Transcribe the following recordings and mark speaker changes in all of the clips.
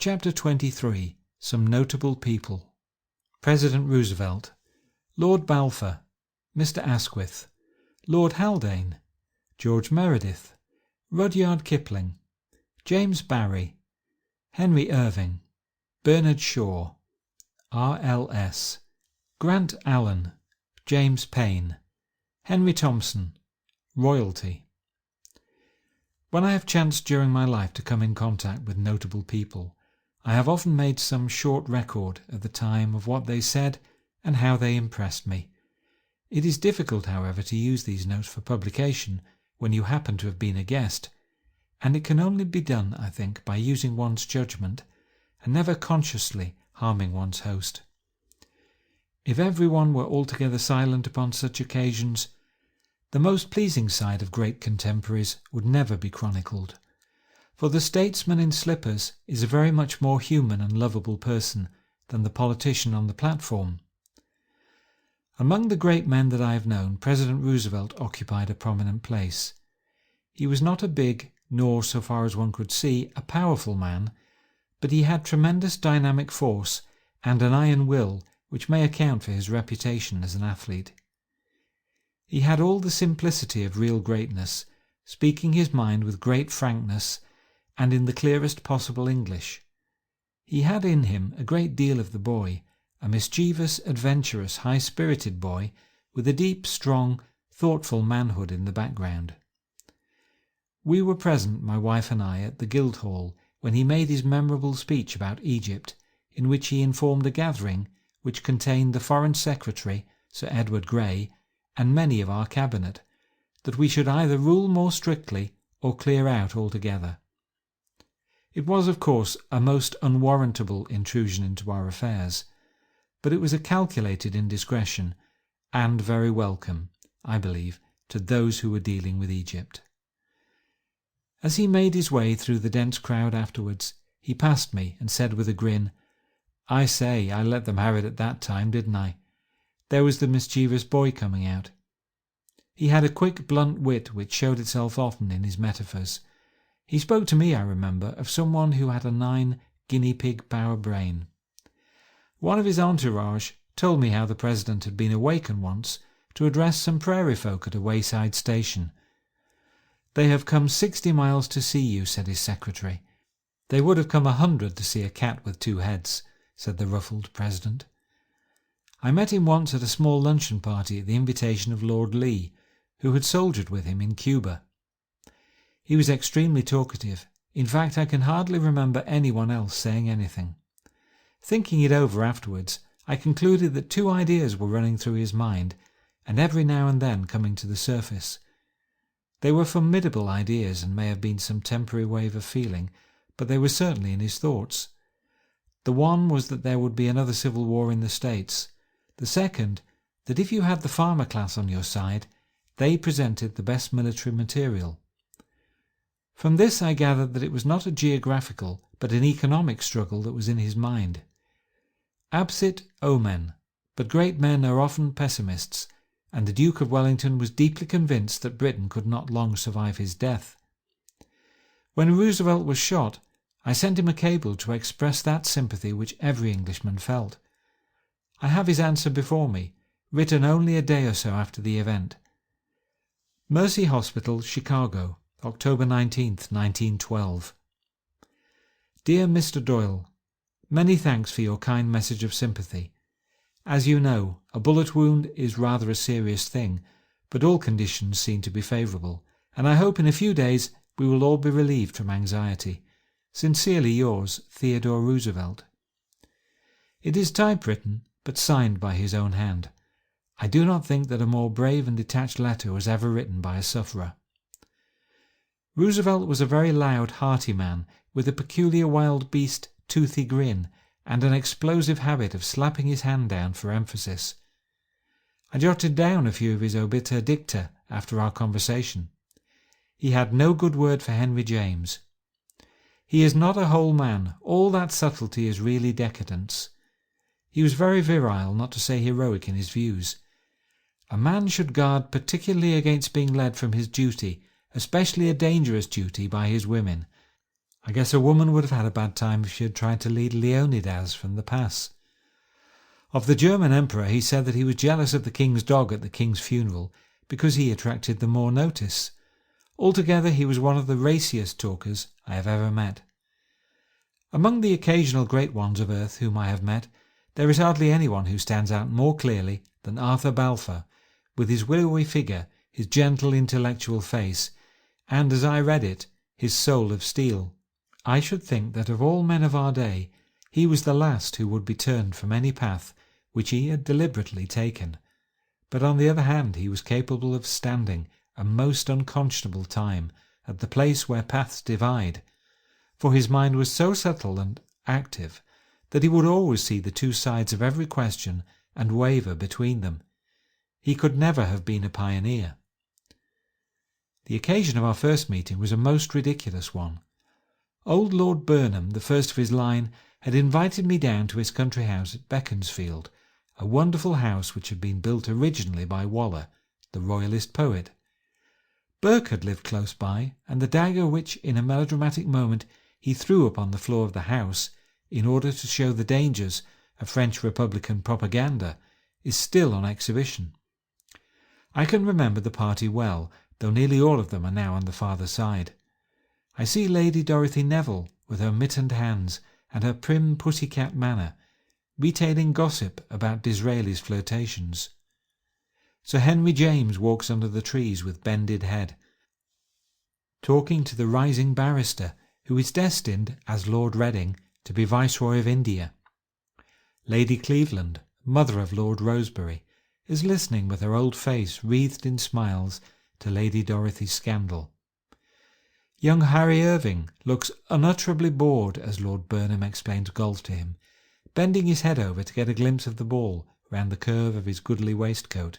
Speaker 1: Chapter 23. Some Notable People. President Roosevelt, Lord Balfour, Mr. Asquith, Lord Haldane, George Meredith, Rudyard Kipling, James Barrie, Henry Irving, Bernard Shaw, R.L.S., Grant Allen, James Paine, Henry Thompson, Royalty. When I have chanced during my life to come in contact with notable people, I have often made some short record at the time of what they said and how they impressed me. It is difficult, however, to use these notes for publication when you happen to have been a guest, and it can only be done, I think, by using one's judgment and never consciously harming one's host. If everyone were altogether silent upon such occasions, the most pleasing side of great contemporaries would never be chronicled. For the statesman in slippers is a very much more human and lovable person than the politician on the platform. Among the great men that I have known, President Roosevelt occupied a prominent place. He was not a big, nor, so far as one could see, a powerful man, but he had tremendous dynamic force and an iron will which may account for his reputation as an athlete. He had all the simplicity of real greatness, speaking his mind with great frankness and in the clearest possible English. He had in him a great deal of the boy, a mischievous, adventurous, high-spirited boy with a deep, strong, thoughtful manhood in the background. We were present, my wife and I, at the Guildhall when he made his memorable speech about Egypt, in which he informed a gathering which contained the Foreign Secretary, Sir Edward Grey, and many of our cabinet, that we should either rule more strictly or clear out altogether. It was, of course, a most unwarrantable intrusion into our affairs, but it was a calculated indiscretion, and very welcome, I believe, to those who were dealing with Egypt. As he made his way through the dense crowd afterwards, he passed me and said with a grin, "I say, I let them have it at that time, didn't I? There was the mischievous boy coming out." He had a quick, blunt wit which showed itself often in his metaphors. He spoke to me, I remember, of someone who had a 9 guinea-pig power brain. One of his entourage told me how the President had been awakened once to address some prairie folk at a wayside station. "They have come 60 miles to see you," said his secretary. "They would have come 100 to see a cat with 2 heads," said the ruffled President. I met him once at a small luncheon party at the invitation of Lord Lee, who had soldiered with him in Cuba. He was extremely talkative. In fact, I can hardly remember anyone else saying anything. Thinking it over afterwards, I concluded that 2 ideas were running through his mind, and every now and then coming to the surface. They were formidable ideas and may have been some temporary wave of feeling, but they were certainly in his thoughts. The one was that there would be another civil war in the States. The second, that if you had the farmer class on your side, they presented the best military material. From this I gathered that it was not a geographical but an economic struggle that was in his mind. Absit omen, but great men are often pessimists, and the Duke of Wellington was deeply convinced that Britain could not long survive his death. When Roosevelt was shot, I sent him a cable to express that sympathy which every Englishman felt. I have his answer before me, written only a day or so after the event. Mercy Hospital, Chicago, October 19th, 1912. Dear Mr. Doyle, many thanks for your kind message of sympathy. As you know, a bullet wound is rather a serious thing, but all conditions seem to be favourable, and I hope in a few days we will all be relieved from anxiety. Sincerely yours, Theodore Roosevelt. It is typewritten, but signed by his own hand. I do not think that a more brave and detached letter was ever written by a sufferer. Roosevelt was a very loud, hearty man, with a peculiar wild beast, toothy grin, and an explosive habit of slapping his hand down for emphasis. I jotted down a few of his obiter dicta after our conversation. He had no good word for Henry James. He is not a whole man. All that subtlety is really decadence. He was very virile, not to say heroic, in his views. A man should guard particularly against being led from his duty, especially a dangerous duty, by his women. I guess a woman would have had a bad time if she had tried to lead Leonidas from the pass. Of the German emperor, he said that he was jealous of the king's dog at the king's funeral because he attracted the more notice. Altogether, he was one of the raciest talkers I have ever met. Among the occasional great ones of earth whom I have met, there is hardly anyone who stands out more clearly than Arthur Balfour, with his willowy figure, his gentle intellectual face, and, as I read it, his soul of steel. I should think that of all men of our day, he was the last who would be turned from any path which he had deliberately taken. But on the other hand, he was capable of standing a most unconscionable time at the place where paths divide, for his mind was so subtle and active that he would always see the two sides of every question and waver between them. He could never have been a pioneer. The occasion of our first meeting was a most ridiculous one. Old Lord Burnham, the first of his line, had invited me down to his country house at Beaconsfield, a wonderful house which had been built originally by Waller, the royalist poet. Burke had lived close by, and the dagger which, in a melodramatic moment, he threw upon the floor of the house, in order to show the dangers of French Republican propaganda, is still on exhibition. I can remember the party well, though nearly all of them are now on the farther side. I see Lady Dorothy Neville, with her mittened hands and her prim pussy-cat manner, retailing gossip about Disraeli's flirtations. Sir Henry James walks under the trees with bended head, talking to the rising barrister who is destined, as Lord Reading, to be Viceroy of India. Lady Cleveland, mother of Lord Rosebery, is listening with her old face wreathed in smiles to Lady Dorothy's scandal. Young Harry Irving looks unutterably bored as Lord Burnham explains golf to him, bending his head over to get a glimpse of the ball round the curve of his goodly waistcoat.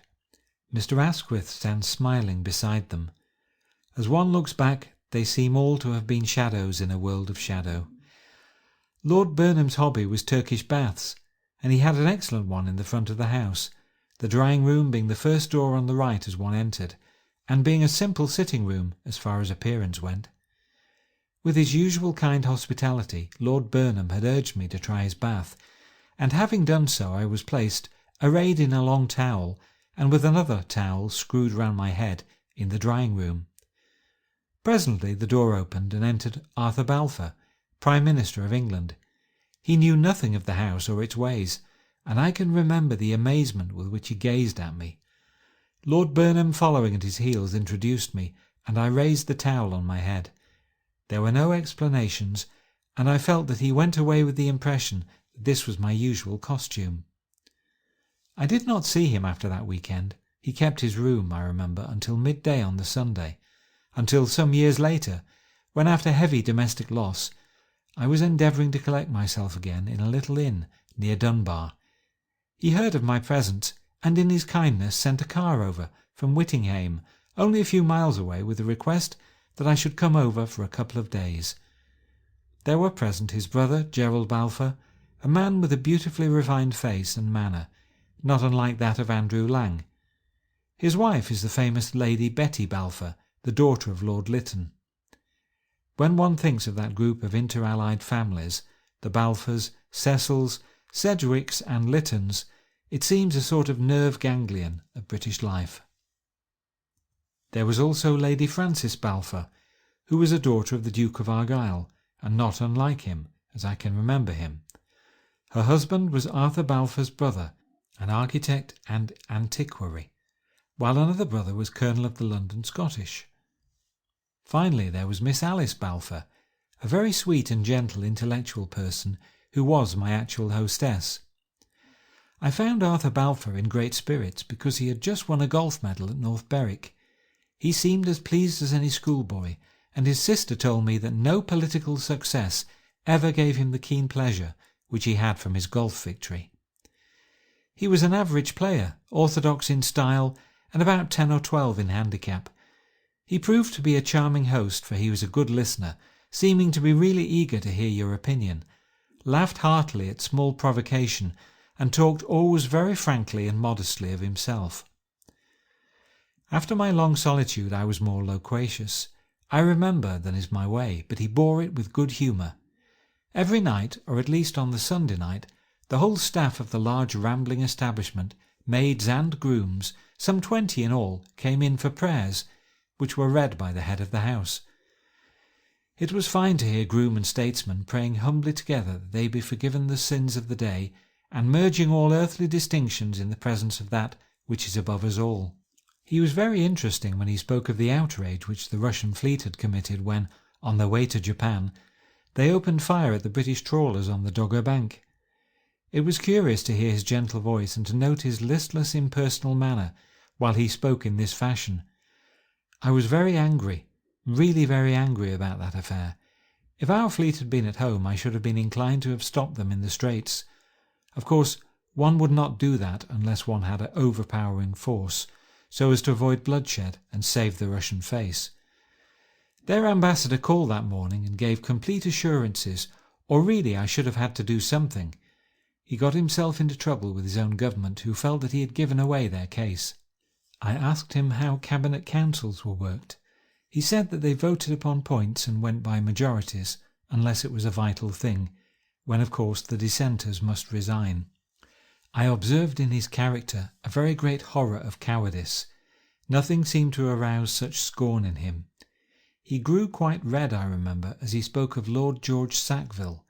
Speaker 1: Mr. Asquith stands smiling beside them. As one looks back, they seem all to have been shadows in a world of shadow. Lord Burnham's hobby was Turkish baths, and he had an excellent one in the front of the house, the drawing-room being the first door on the right as one entered, and being a simple sitting-room as far as appearance went. With his usual kind hospitality, Lord Burnham had urged me to try his bath, and having done so I was placed, arrayed in a long towel, and with another towel screwed round my head, in the drawing-room. Presently the door opened and entered Arthur Balfour, Prime Minister of England. He knew nothing of the house or its ways, and I can remember the amazement with which he gazed at me. Lord Burnham, following at his heels, introduced me, and I raised the towel on my head. There were no explanations, and I felt that he went away with the impression that this was my usual costume. I did not see him after that weekend. He kept his room, I remember, until midday on the Sunday, until some years later, when after heavy domestic loss, I was endeavouring to collect myself again in a little inn near Dunbar. He heard of my presence, and in his kindness sent a car over from Whittinghame, only a few miles away, with a request that I should come over for a couple of days. There were present his brother, Gerald Balfour, a man with a beautifully refined face and manner, not unlike that of Andrew Lang. His wife is the famous Lady Betty Balfour, the daughter of Lord Lytton. When one thinks of that group of inter-allied families, the Balfours, Cecils, Sedgwicks and Lyttons, it seems a sort of nerve ganglion of British life. There was also Lady Frances Balfour, who was a daughter of the Duke of Argyll, and not unlike him, as I can remember him. Her husband was Arthur Balfour's brother, an architect and antiquary, while another brother was Colonel of the London Scottish. Finally, there was Miss Alice Balfour, a very sweet and gentle intellectual person who was my actual hostess. I found Arthur Balfour in great spirits because he had just won a golf medal at North Berwick. He seemed as pleased as any schoolboy, and his sister told me that no political success ever gave him the keen pleasure which he had from his golf victory. He was an average player, orthodox in style, and about 10 or 12 in handicap. He proved to be a charming host, for he was a good listener, seeming to be really eager to hear your opinion, laughed heartily at small provocation, and talked always very frankly and modestly of himself. After my long solitude I was more loquacious. I remember than is my way, but he bore it with good humour. Every night, or at least on the Sunday night, the whole staff of the large rambling establishment, maids and grooms, some 20 in all, came in for prayers, which were read by the head of the house. It was fine to hear groom and statesman praying humbly together that they be forgiven the sins of the day, and merging all earthly distinctions in the presence of that which is above us all. He was very interesting when he spoke of the outrage which the Russian fleet had committed when, on their way to Japan, they opened fire at the British trawlers on the Dogger Bank. It was curious to hear his gentle voice and to note his listless, impersonal manner while he spoke in this fashion. I was very angry, really very angry about that affair. If our fleet had been at home, I should have been inclined to have stopped them in the Straits. Of course, one would not do that unless one had an overpowering force, so as to avoid bloodshed and save the Russian face. Their ambassador called that morning and gave complete assurances, or really I should have had to do something. He got himself into trouble with his own government, who felt that he had given away their case. I asked him how cabinet councils were worked. He said that they voted upon points and went by majorities, unless it was a vital thing, when of course the dissenters must resign. I observed in his character a very great horror of cowardice. Nothing seemed to arouse such scorn in him. He grew quite red, I remember, as he spoke of Lord George Sackville,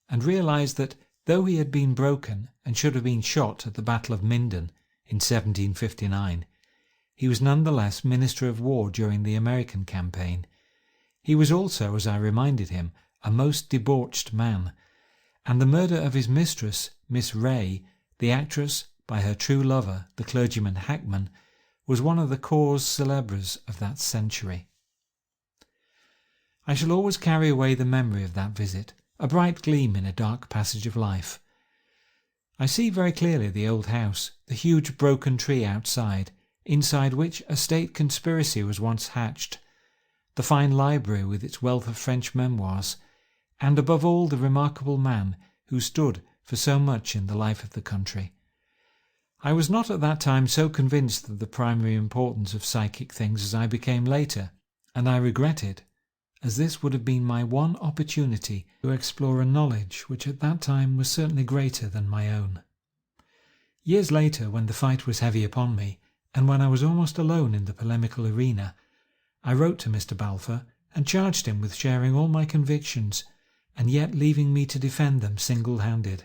Speaker 1: and realised that, though he had been broken and should have been shot at the Battle of Minden in 1759, he was none the less Minister of War during the American campaign. He was also, as I reminded him, a most debauched man, and the murder of his mistress, Miss Ray, the actress, by her true lover, the clergyman Hackman, was one of the causes célèbres of that century. I shall always carry away the memory of that visit, a bright gleam in a dark passage of life. I see very clearly the old house, the huge broken tree outside, inside which a state conspiracy was once hatched, the fine library with its wealth of French memoirs, and above all the remarkable man who stood for so much in the life of the country. I was not at that time so convinced of the primary importance of psychic things as I became later, and I regret it, as this would have been my one opportunity to explore a knowledge which at that time was certainly greater than my own. Years later, when the fight was heavy upon me, and when I was almost alone in the polemical arena, I wrote to Mr. Balfour and charged him with sharing all my convictions, and yet leaving me to defend them single-handed.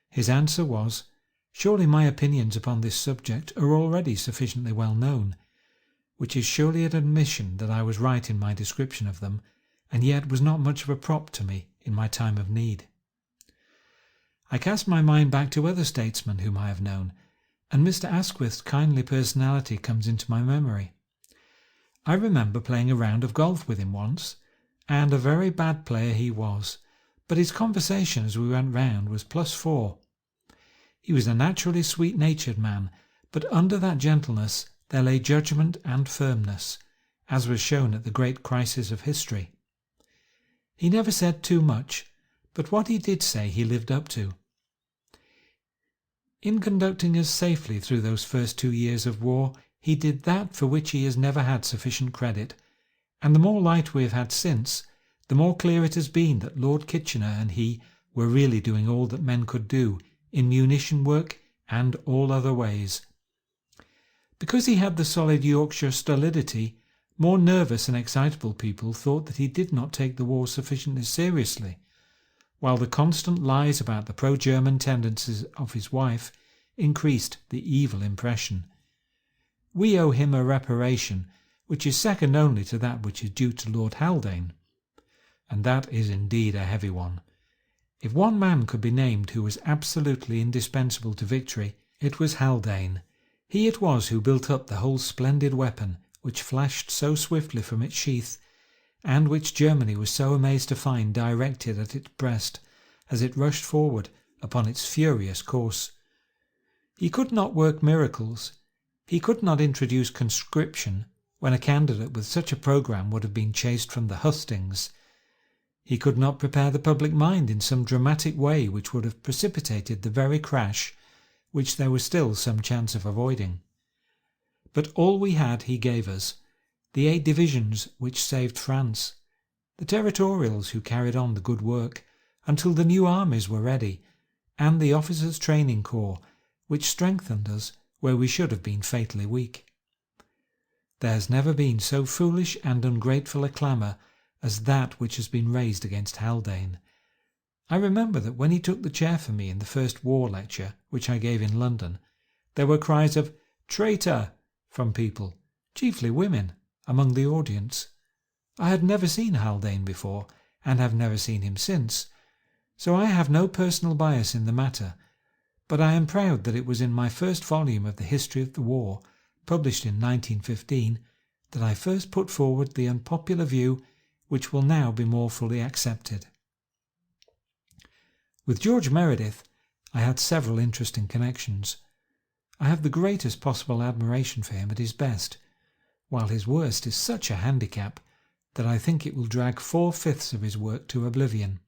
Speaker 1: His answer was, "Surely my opinions upon this subject are already sufficiently well known," which is surely an admission that I was right in my description of them, and yet was not much of a prop to me in my time of need. I cast my mind back to other statesmen whom I have known, and Mr. Asquith's kindly personality comes into my memory. I remember playing a round of golf with him once, and a very bad player he was, but his conversation as we went round was +4. He was a naturally sweet-natured man, but under that gentleness there lay judgment and firmness, as was shown at the great crisis of history. He never said too much, but what he did say he lived up to. In conducting us safely through those first 2 years of war, he did that for which he has never had sufficient credit, and the more light we have had since, the more clear it has been that Lord Kitchener and he were really doing all that men could do in munition work and all other ways. Because he had the solid Yorkshire stolidity, more nervous and excitable people thought that he did not take the war sufficiently seriously, while the constant lies about the pro-German tendencies of his wife increased the evil impression. We owe him a reparation which is second only to that which is due to Lord Haldane, and that is indeed a heavy one. If one man could be named who was absolutely indispensable to victory, it was Haldane. He it was who built up the whole splendid weapon which flashed so swiftly from its sheath, and which Germany was so amazed to find directed at its breast as it rushed forward upon its furious course. He could not work miracles. He could not introduce conscription when a candidate with such a programme would have been chased from the hustings. He could not prepare the public mind in some dramatic way which would have precipitated the very crash which there was still some chance of avoiding. But all we had he gave us, the 8 divisions which saved France, the territorials who carried on the good work until the new armies were ready, and the Officers' Training Corps, which strengthened us where we should have been fatally weak. There has never been so foolish and ungrateful a clamour as that which has been raised against Haldane. I remember that when he took the chair for me in the first war lecture which I gave in London, there were cries of "Traitor!" from people, chiefly women, among the audience. I had never seen Haldane before, and have never seen him since, so I have no personal bias in the matter, but I am proud that it was in my first volume of the History of the War, published in 1915, that I first put forward the unpopular view which will now be more fully accepted. With George Meredith I had several interesting connections. I have the greatest possible admiration for him at his best, while his worst is such a handicap that I think it will drag 4/5 of his work to oblivion.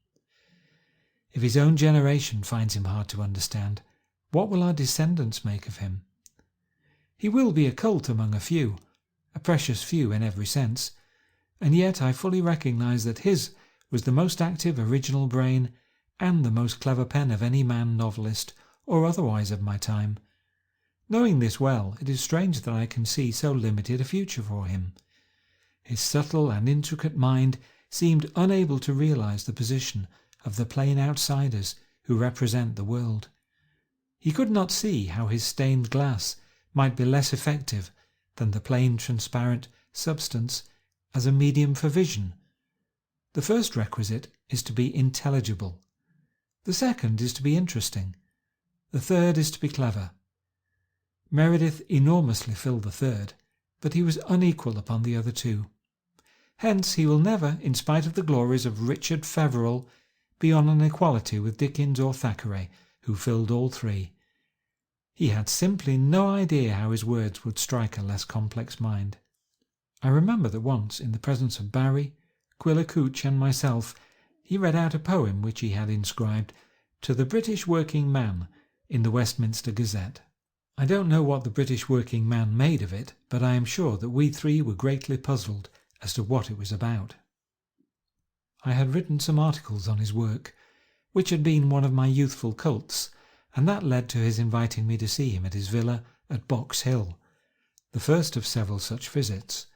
Speaker 1: If his own generation finds him hard to understand, what will our descendants make of him? He will be a cult among a few, a precious few in every sense, and yet I fully recognise that his was the most active original brain and the most clever pen of any man novelist or otherwise of my time. Knowing this well, it is strange that I can see so limited a future for him. His subtle and intricate mind seemed unable to realise the position of the plain outsiders who represent the world. He could not see how his stained glass might be less effective than the plain transparent substance as a medium for vision. The first requisite is to be intelligible. The second is to be interesting. The third is to be clever. Meredith enormously filled the third, but he was unequal upon the other two. Hence he will never, in spite of the glories of Richard Feverel, be on an equality with Dickens or Thackeray, who filled all three. He had simply no idea how his words would strike a less complex mind. I remember that once, in the presence of Barry, Quiller Couch and myself, he read out a poem which he had inscribed "To the British Working Man" in the Westminster Gazette. I don't know what the British working man made of it, but I am sure that we three were greatly puzzled as to what it was about. I had written some articles on his work, which had been one of my youthful cults, and that led to his inviting me to see him at his villa at Box Hill, the first of several such visits.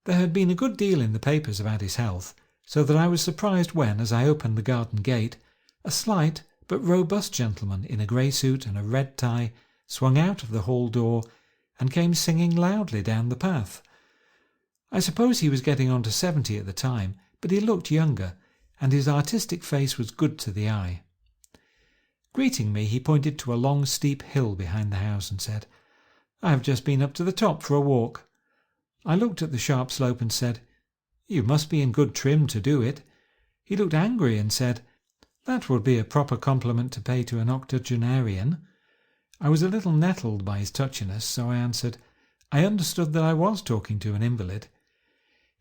Speaker 1: There had been a good deal in the papers about his health, so that I was surprised when, as I opened the garden gate, a slight but robust gentleman in a grey suit and a red tie swung out of the hall door and came singing loudly down the path. I suppose he was getting on to 70 at the time, but he looked younger, and his artistic face was good to the eye. Greeting me, he pointed to a long steep hill behind the house and said, "I have just been up to the top for a walk." I looked at the sharp slope and said, "You must be in good trim to do it." He looked angry and said, "That would be a proper compliment to pay to an octogenarian." I was a little nettled by his touchiness, so I answered, I understood that I was talking to an invalid.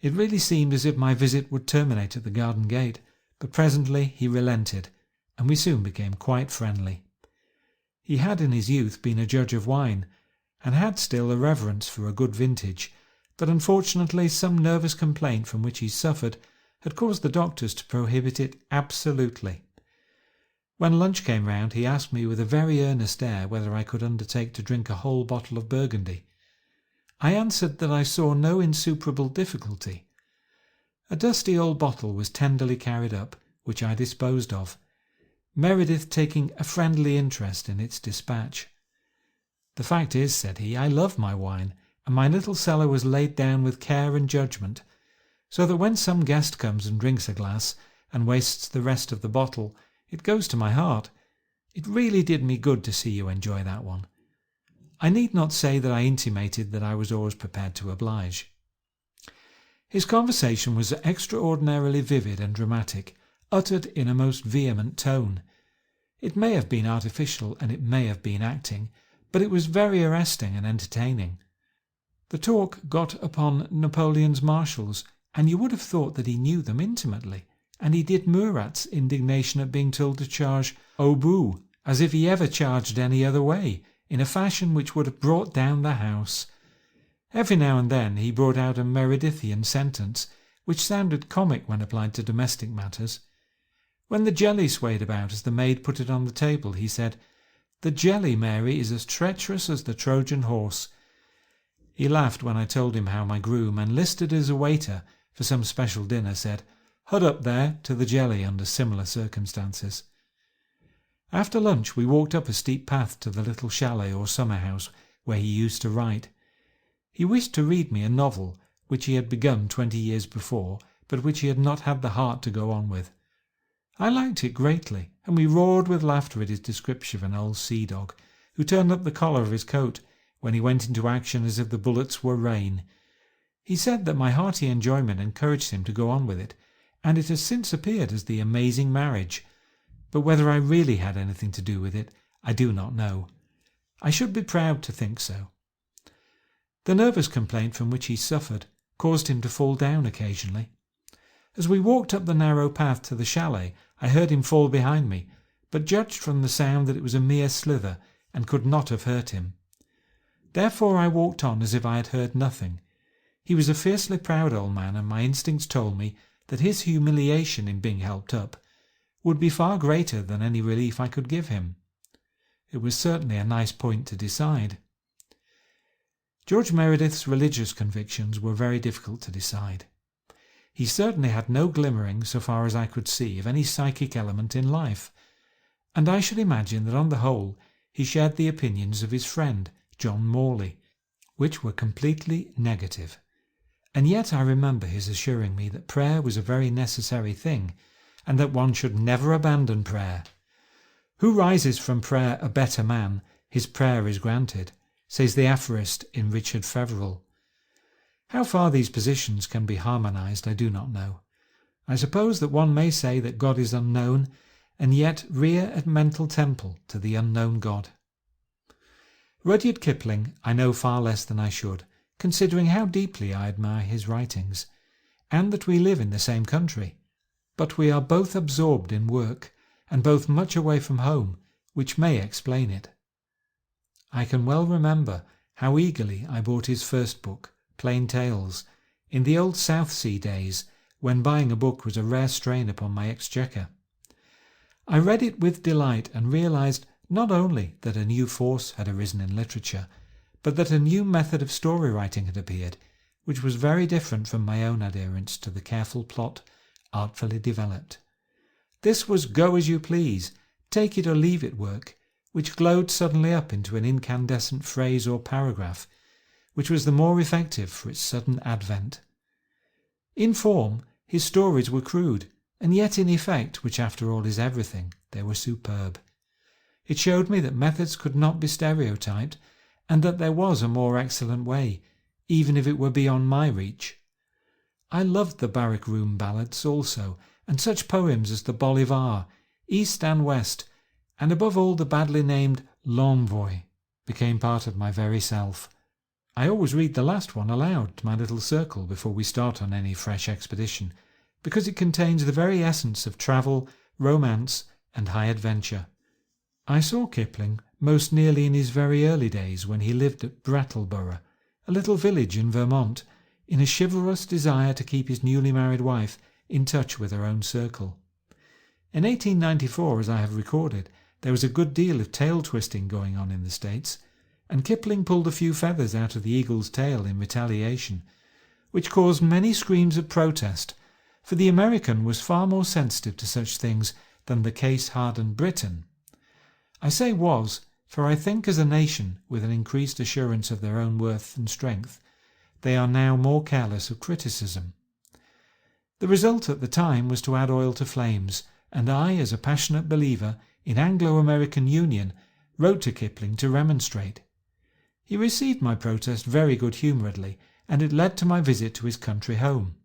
Speaker 1: It really seemed as if my visit would terminate at the garden gate, but presently he relented, and we soon became quite friendly. He had in his youth been a judge of wine, and had still a reverence for a good vintage, but unfortunately some nervous complaint from which he suffered had caused the doctors to prohibit it absolutely. When lunch came round, he asked me with a very earnest air whether I could undertake to drink a whole bottle of Burgundy. I answered that I saw no insuperable difficulty. A dusty old bottle was tenderly carried up, which I disposed of, Meredith taking a friendly interest in its dispatch. "The fact is," said he, "I love my wine, and my little cellar was laid down with care and judgment, so that when some guest comes and drinks a glass and wastes the rest of the bottle, it goes to my heart. It really did me good to see you enjoy that one." I need not say that I intimated that I was always prepared to oblige. His conversation was extraordinarily vivid and dramatic, uttered in a most vehement tone. It may have been artificial and it may have been acting, but it was very arresting and entertaining. The talk got upon Napoleon's marshals, and you would have thought that he knew them intimately, and he did Murat's indignation at being told to charge au bout, as if he ever charged any other way, in a fashion which would have brought down the house. Every now and then he brought out a Meredithian sentence which sounded comic when applied to domestic matters. When the jelly swayed about as the maid put it on the table, he said, "The jelly, Mary, is as treacherous as the Trojan horse." He laughed when I told him how my groom, enlisted as a waiter for some special dinner, said, "Hud up there," to the jelly under similar circumstances. After lunch we walked up a steep path to the little chalet or summer house where he used to write. He wished to read me a novel which he had begun 20 years before, but which he had not had the heart to go on with. I liked it greatly, and we roared with laughter at his description of an old sea dog, who turned up the collar of his coat when he went into action as if the bullets were rain. He said that my hearty enjoyment encouraged him to go on with it, and it has since appeared as The Amazing Marriage, but whether I really had anything to do with it, I do not know. I should be proud to think so. The nervous complaint from which he suffered caused him to fall down occasionally. As we walked up the narrow path to the chalet, I heard him fall behind me, but judged from the sound that it was a mere slither and could not have hurt him. Therefore I walked on as if I had heard nothing. He was a fiercely proud old man, and my instincts told me that his humiliation in being helped up would be far greater than any relief I could give him. It was certainly a nice point to decide. George Meredith's religious convictions were very difficult to decide. He certainly had no glimmering, so far as I could see, of any psychic element in life, and I should imagine that on the whole he shared the opinions of his friend John Morley, which were completely negative. And yet I remember his assuring me that prayer was a very necessary thing, and that one should never abandon prayer. "Who rises from prayer a better man, his prayer is granted," says the aphorist in Richard Feverel. How far these positions can be harmonized I do not know. I suppose that one may say that God is unknown, and yet rear a mental temple to the unknown God. Rudyard Kipling I know far less than I should, considering how deeply I admire his writings, and that we live in the same country. But we are both absorbed in work, and both much away from home, which may explain it. I can well remember how eagerly I bought his first book, Plain Tales, in the old South Sea days, when buying a book was a rare strain upon my exchequer. I read it with delight and realized not only that a new force had arisen in literature, but that a new method of story writing had appeared, which was very different from my own adherence to the careful plot artfully developed. This was go as you please, take it or leave it work, which glowed suddenly up into an incandescent phrase or paragraph, which was the more effective for its sudden advent. In form, his stories were crude, and yet in effect, which after all is everything, they were superb. It showed me that methods could not be stereotyped, and that there was a more excellent way, even if it were beyond my reach. I loved the barrack room ballads also, and such poems as the Bolivar, East and West, and above all the badly named L'Envoi, became part of my very self. I always read the last one aloud to my little circle before we start on any fresh expedition, because it contains the very essence of travel, romance, and high adventure. I saw Kipling most nearly in his very early days when he lived at Brattleboro, a little village in Vermont, in a chivalrous desire to keep his newly married wife in touch with her own circle. In 1894, as I have recorded, there was a good deal of tail-twisting going on in the States, and Kipling pulled a few feathers out of the eagle's tail in retaliation, which caused many screams of protest, for the American was far more sensitive to such things than the case-hardened Briton. I say was, for I think as a nation, with an increased assurance of their own worth and strength, they are now more careless of criticism. The result at the time was to add oil to flames, and I, as a passionate believer in Anglo-American union, wrote to Kipling to remonstrate. He received my protest very good-humouredly, and it led to my visit to his country home.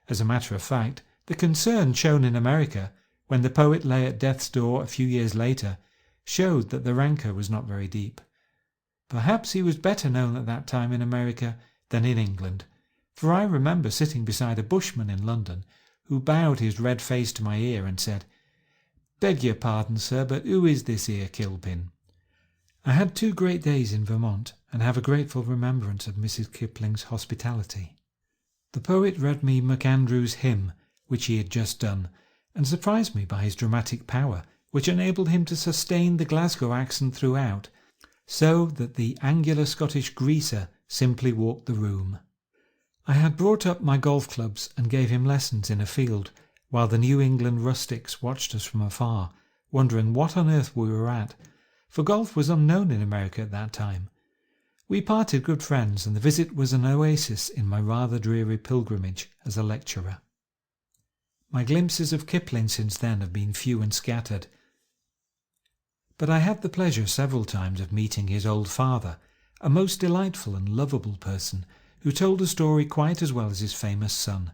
Speaker 1: As a matter of fact, the concern shown in America, when the poet lay at death's door a few years later, showed that the rancour was not very deep. Perhaps he was better known at that time in America than in England, for I remember sitting beside a bushman in London who bowed his red face to my ear and said, "Beg your pardon, sir, but who is this here Kilpin?" I had 2 great days in Vermont and have a grateful remembrance of Mrs. Kipling's hospitality. The poet read me MacAndrew's hymn, which he had just done, and surprised me by his dramatic power, which enabled him to sustain the Glasgow accent throughout, so that the angular Scottish greaser simply walked the room. I had brought up my golf clubs and gave him lessons in a field, while the New England rustics watched us from afar, wondering what on earth we were at, for golf was unknown in America at that time. We parted good friends, and the visit was an oasis in my rather dreary pilgrimage as a lecturer. My glimpses of Kipling since then have been few and scattered, but I had the pleasure several times of meeting his old father, a most delightful and lovable person, who told a story quite as well as his famous son.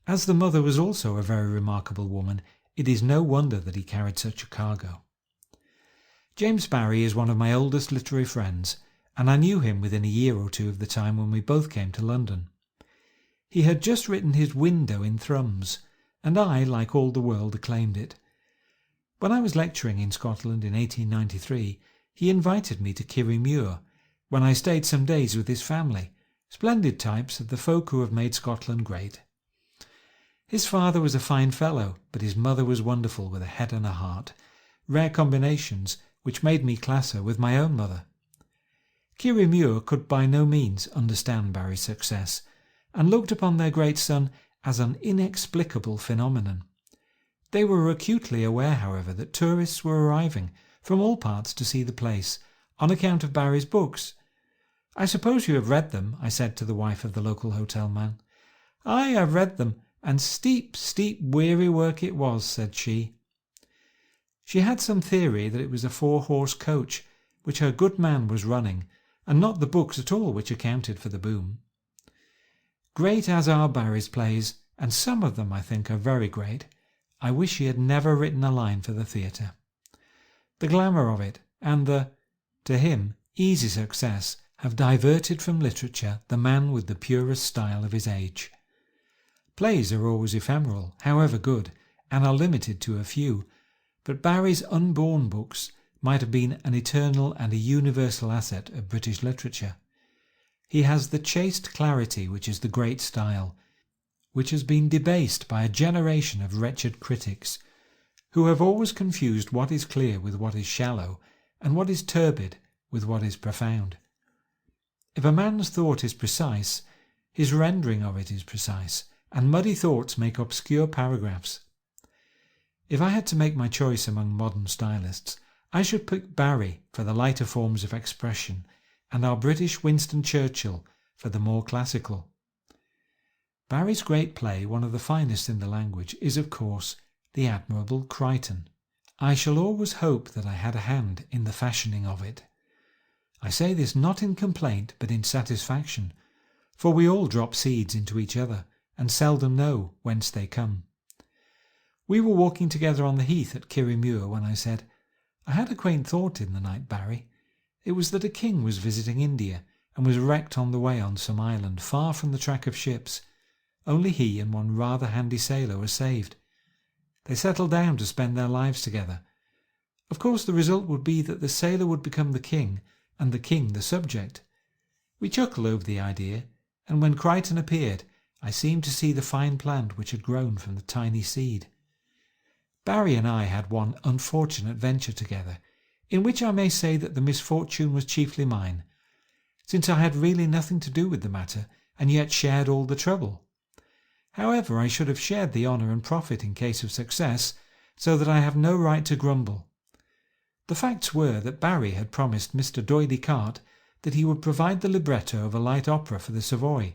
Speaker 1: As the mother was also a very remarkable woman, it is no wonder that he carried such a cargo. James Barrie is one of my oldest literary friends, and I knew him within a year or two of the time when we both came to London. He had just written his Window in Thrums, and I, like all the world, acclaimed it. When I was lecturing in Scotland in 1893, he invited me to Kirriemuir, when I stayed some days with his family, splendid types of the folk who have made Scotland great. His father was a fine fellow, but his mother was wonderful, with a head and a heart, rare combinations which made me class her with my own mother. Kirriemuir could by no means understand Barrie's success, and looked upon their great son as an inexplicable phenomenon. They were acutely aware, however, that tourists were arriving from all parts to see the place, on account of Barrie's books. "I suppose you have read them," I said to the wife of the local hotel man. "Aye, I've read them, and steep, weary work it was," said she. She had some theory that it was a 4-horse coach which her good man was running, and not the books at all which accounted for the boom. Great as are Barrie's plays, and some of them I think are very great, I wish he had never written a line for the theatre. The glamour of it, and the, to him, easy success, have diverted from literature the man with the purest style of his age. Plays are always ephemeral, however good, and are limited to a few, but Barrie's unborn books might have been an eternal and a universal asset of British literature. He has the chaste clarity which is the great style, which has been debased by a generation of wretched critics, who have always confused what is clear with what is shallow, and what is turbid with what is profound. If a man's thought is precise, his rendering of it is precise, and muddy thoughts make obscure paragraphs. If I had to make my choice among modern stylists, I should pick Barrie for the lighter forms of expression, and our British Winston Churchill for the more classical. Barrie's great play, one of the finest in the language, is of course the admirable Crichton. I shall always hope that I had a hand in the fashioning of it. I say this not in complaint but in satisfaction, for we all drop seeds into each other, and seldom know whence they come. We were walking together on the heath at Kirriemuir when I said, "I had a quaint thought in the night, Barrie. It was that a king was visiting India, and was wrecked on the way on some island far from the track of ships. Only he and one rather handy sailor were saved. They settled down to spend their lives together. Of course the result would be that the sailor would become the king, and the king the subject. We chuckled over the idea, and when Crichton appeared, I seemed to see the fine plant which had grown from the tiny seed. Barrie and I had one unfortunate venture together, in which I may say that the misfortune was chiefly mine, since I had really nothing to do with the matter, and yet shared all the trouble. However, I should have shared the honour and profit in case of success, so that I have no right to grumble. The facts were that Barrie had promised Mr. Doyle that he would provide the libretto of a light opera for the Savoy.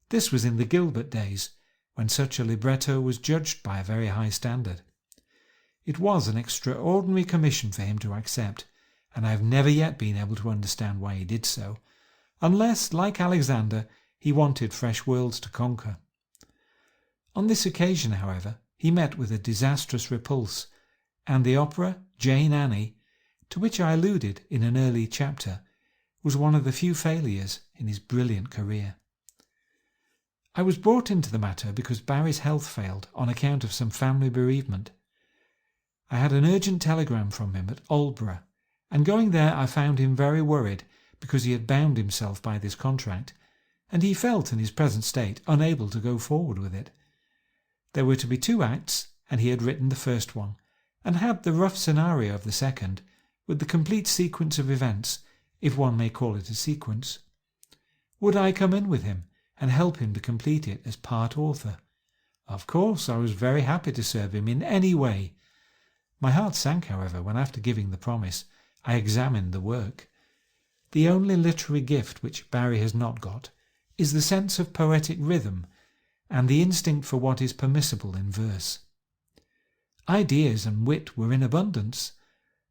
Speaker 1: This was in the Gilbert days, when such a libretto was judged by a very high standard. It was an extraordinary commission for him to accept, and I have never yet been able to understand why he did so, unless, like Alexander, he wanted fresh worlds to conquer. On this occasion, however, he met with a disastrous repulse, and the opera Jane Annie, to which I alluded in an early chapter, was one of the few failures in his brilliant career. I was brought into the matter because Barrie's health failed on account of some family bereavement. I had an urgent telegram from him at Aldborough, and going there I found him very worried because he had bound himself by this contract, and he felt in his present state unable to go forward with it. There were to be 2 acts, and he had written the first one, and had the rough scenario of the second, with the complete sequence of events, if one may call it a sequence. Would I come in with him and help him to complete it as part author? Of course, I was very happy to serve him in any way. My heart sank, however, when after giving the promise, I examined the work. The only literary gift which Barrie has not got is the sense of poetic rhythm and the instinct for what is permissible in verse. Ideas and wit were in abundance,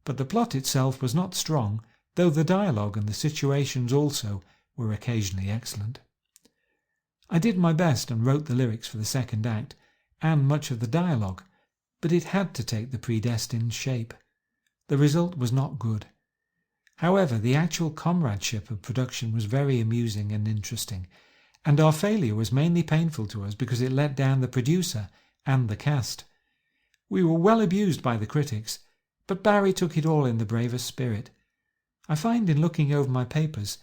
Speaker 1: but the plot itself was not strong, though the dialogue and the situations also were occasionally excellent. I did my best and wrote the lyrics for the second act and much of the dialogue, but it had to take the predestined shape. The result was not good. However, the actual comradeship of production was very amusing and interesting, and our failure was mainly painful to us because it let down the producer and the cast. We were well abused by the critics, but Barrie took it all in the bravest spirit. I find in looking over my papers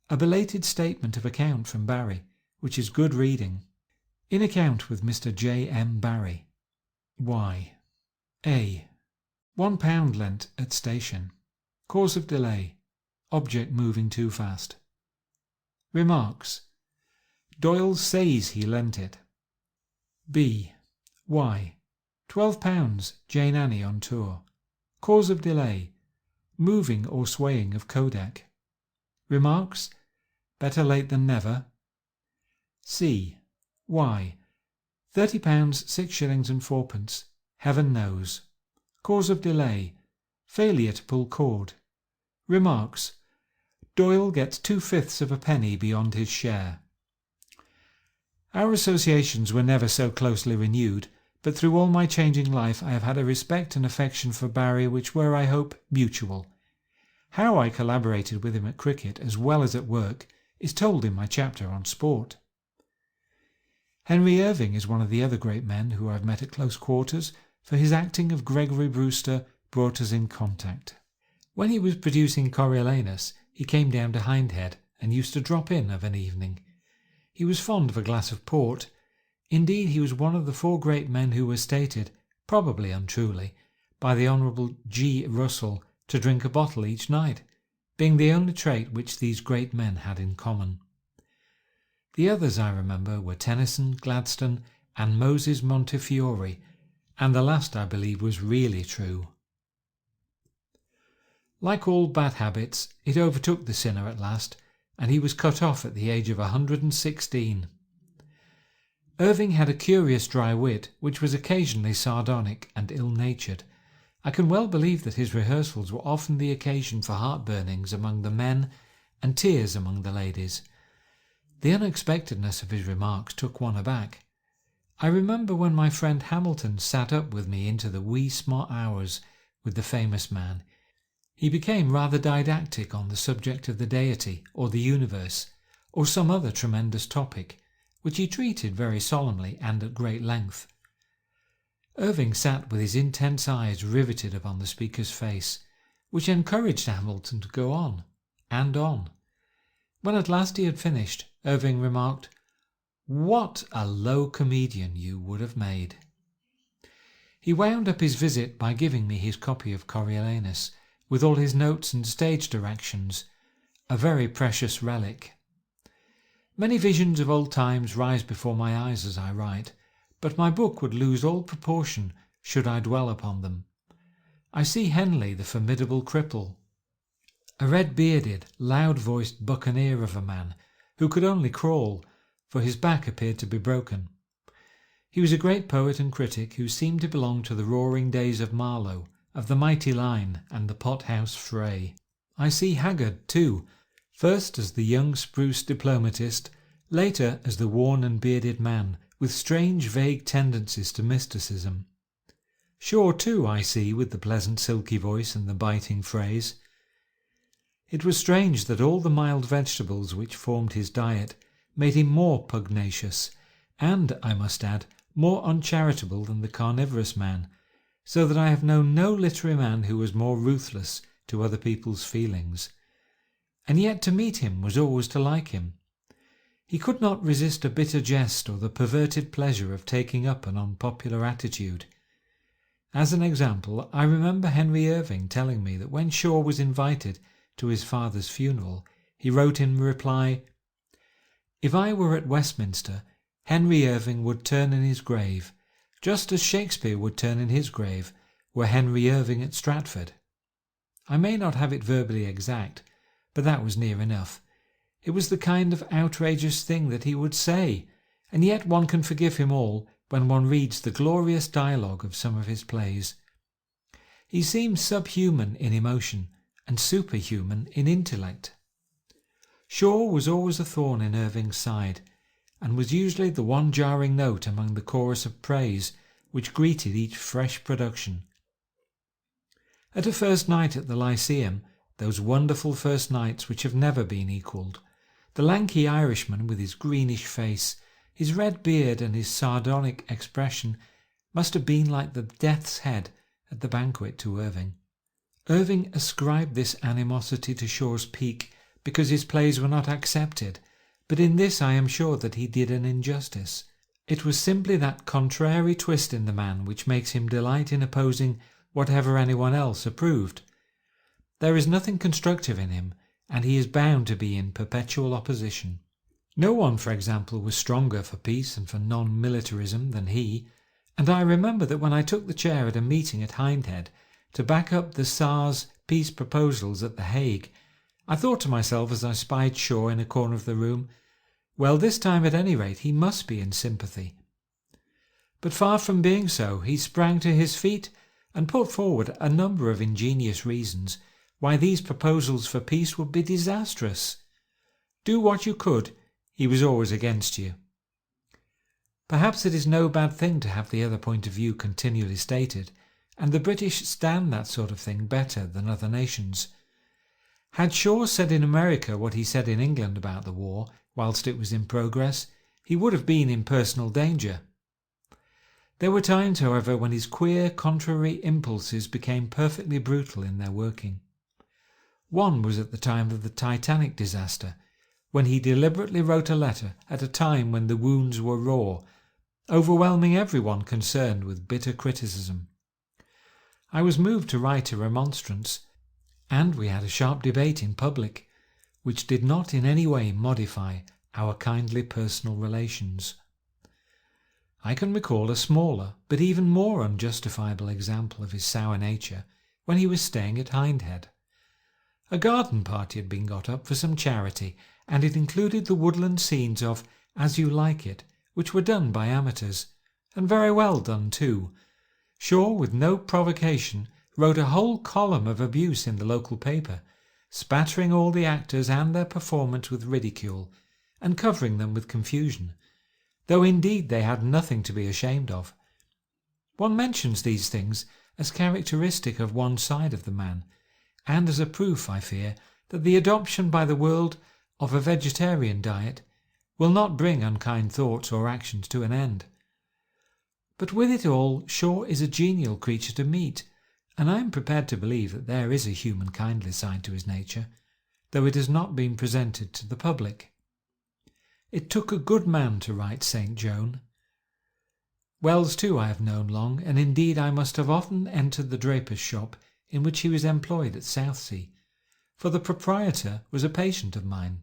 Speaker 1: a belated statement of account from Barrie, which is good reading. In account with Mr. J. M. Barrie. Y. A. £1 lent at station. Cause of delay. Object moving too fast. Remarks. Doyle says he lent it. B. Y. £12 Jane Annie on tour. Cause of delay. Moving or swaying of Kodak. Remarks. Better late than never. C. Y. £30 6 shillings and 4pence. Heaven knows. Cause of delay. Failure to pull cord. Remarks. Doyle gets 2/5 of a penny beyond his share. Our associations were never so closely renewed, but through all my changing life I have had a respect and affection for Barrie which were, I hope, mutual. How I collaborated with him at cricket as well as at work is told in my chapter on sport. Henry Irving is one of the other great men who I have met at close quarters, for his acting of Gregory Brewster brought us in contact. When he was producing Coriolanus, he came down to Hindhead and used to drop in of an evening. He was fond of a glass of port. Indeed, he was one of the 4 great men who were stated, probably untruly, by the Honourable G. Russell to drink a bottle each night, being the only trait which these great men had in common. The others, I remember, were Tennyson, Gladstone, and Moses Montefiore, and the last, I believe, was really true. Like all bad habits, it overtook the sinner at last, and he was cut off at the age of 116. Irving had a curious dry wit, which was occasionally sardonic and ill-natured. I can well believe that his rehearsals were often the occasion for heartburnings among the men and tears among the ladies. The unexpectedness of his remarks took one aback. I remember when my friend Hamilton sat up with me into the wee smart hours with the famous man. He became rather didactic on the subject of the deity or the universe, or some other tremendous topic, which he treated very solemnly and at great length. Irving sat with his intense eyes riveted upon the speaker's face, which encouraged Hamilton to go on, and on. When at last he had finished, Irving remarked, "What a low comedian you would have made." He wound up his visit by giving me his copy of Coriolanus, with all his notes and stage directions, a very precious relic. Many visions of old times rise before my eyes as I write, but my book would lose all proportion should I dwell upon them. I see Henley the formidable cripple, a red-bearded, loud-voiced buccaneer of a man who could only crawl, for his back appeared to be broken. He was a great poet and critic who seemed to belong to the roaring days of Marlowe, of the mighty line and the pot-house fray. I see Haggard, too, first as the young spruce diplomatist, later as the worn and bearded man, with strange vague tendencies to mysticism. Shaw, too, I see, with the pleasant silky voice and the biting phrase. It was strange that all the mild vegetables which formed his diet made him more pugnacious, and, I must add, more uncharitable than the carnivorous man, so that I have known no literary man who was more ruthless to other people's feelings, and yet to meet him was always to like him. He could not resist a bitter jest or the perverted pleasure of taking up an unpopular attitude. As an example, I remember Henry Irving telling me that when Shaw was invited to his father's funeral, he wrote in reply, "If I were at Westminster, Henry Irving would turn in his grave, just as Shakespeare would turn in his grave were Henry Irving at Stratford." I may not have it verbally exact, but that was near enough. It was the kind of outrageous thing that he would say, and yet one can forgive him all when one reads the glorious dialogue of some of his plays. He seems subhuman in emotion and superhuman in intellect. Shaw was always a thorn in Irving's side, and was usually the one jarring note among the chorus of praise which greeted each fresh production. At a first night at the Lyceum, those wonderful first nights which have never been equalled, the lanky Irishman with his greenish face, his red beard and his sardonic expression must have been like the death's head at the banquet to Irving. Irving ascribed this animosity to Shaw's pique because his plays were not accepted, but in this I am sure that he did an injustice. It was simply that contrary twist in the man which makes him delight in opposing whatever anyone else approved. There is nothing constructive in him, and he is bound to be in perpetual opposition. No one, for example, was stronger for peace and for non-militarism than he, and I remember that when I took the chair at a meeting at Hindhead to back up the Tsar's peace proposals at The Hague, I thought to myself as I spied Shaw in a corner of the room, well, this time at any rate he must be in sympathy. But far from being so, he sprang to his feet and put forward a number of ingenious reasons why these proposals for peace would be disastrous. Do what you could, he was always against you. Perhaps it is no bad thing to have the other point of view continually stated, and the British stand that sort of thing better than other nations. Had Shaw said in America what he said in England about the war whilst it was in progress, he would have been in personal danger. There were times, however, when his queer, contrary impulses became perfectly brutal in their working. One was at the time of the Titanic disaster, when he deliberately wrote a letter at a time when the wounds were raw, overwhelming everyone concerned with bitter criticism. I was moved to write a remonstrance, and we had a sharp debate in public, which did not in any way modify our kindly personal relations. I can recall a smaller, but even more unjustifiable example of his sour nature when he was staying at Hindhead. A garden party had been got up for some charity, and it included the woodland scenes of As You Like It, which were done by amateurs, and very well done too. Shaw, with no provocation, wrote a whole column of abuse in the local paper, spattering all the actors and their performance with ridicule, and covering them with confusion, though indeed they had nothing to be ashamed of. One mentions these things as characteristic of one side of the man, and as a proof, I fear, that the adoption by the world of a vegetarian diet will not bring unkind thoughts or actions to an end. But with it all, Shaw is a genial creature to meet, and I am prepared to believe that there is a human kindly side to his nature, though it has not been presented to the public. It took a good man to write St. Joan. Wells too I have known long, and indeed I must have often entered the draper's shop in which he was employed at Southsea, for the proprietor was a patient of mine.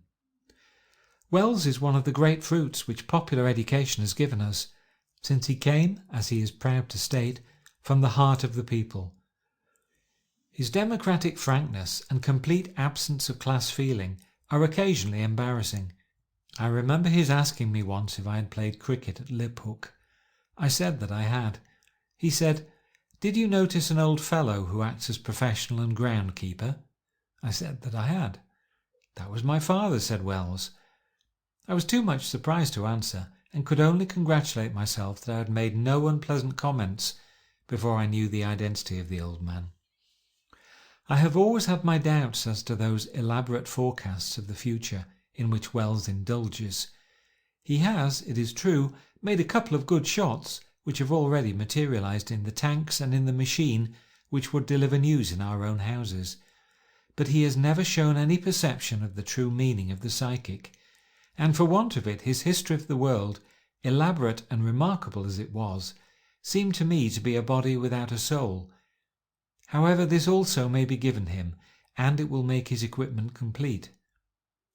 Speaker 1: Wells is one of the great fruits which popular education has given us, since he came, as he is proud to state, from the heart of the people. His democratic frankness and complete absence of class feeling are occasionally embarrassing. I remember his asking me once if I had played cricket at Liphook. I said that I had. He said, "Did you notice an old fellow who acts as professional and groundkeeper?" I said that I had. "That was my father," said Wells. I was too much surprised to answer, and could only congratulate myself that I had made no unpleasant comments before I knew the identity of the old man. I have always had my doubts as to those elaborate forecasts of the future in which Wells indulges. He has, it is true, made a couple of good shots, which have already materialized in the tanks and in the machine which would deliver news in our own houses. but he has never shown any perception of the true meaning of the psychic, and for want of it his history of the world, elaborate and remarkable as it was, seemed to me to be a body without a soul. However, this also may be given him, and it will make his equipment complete.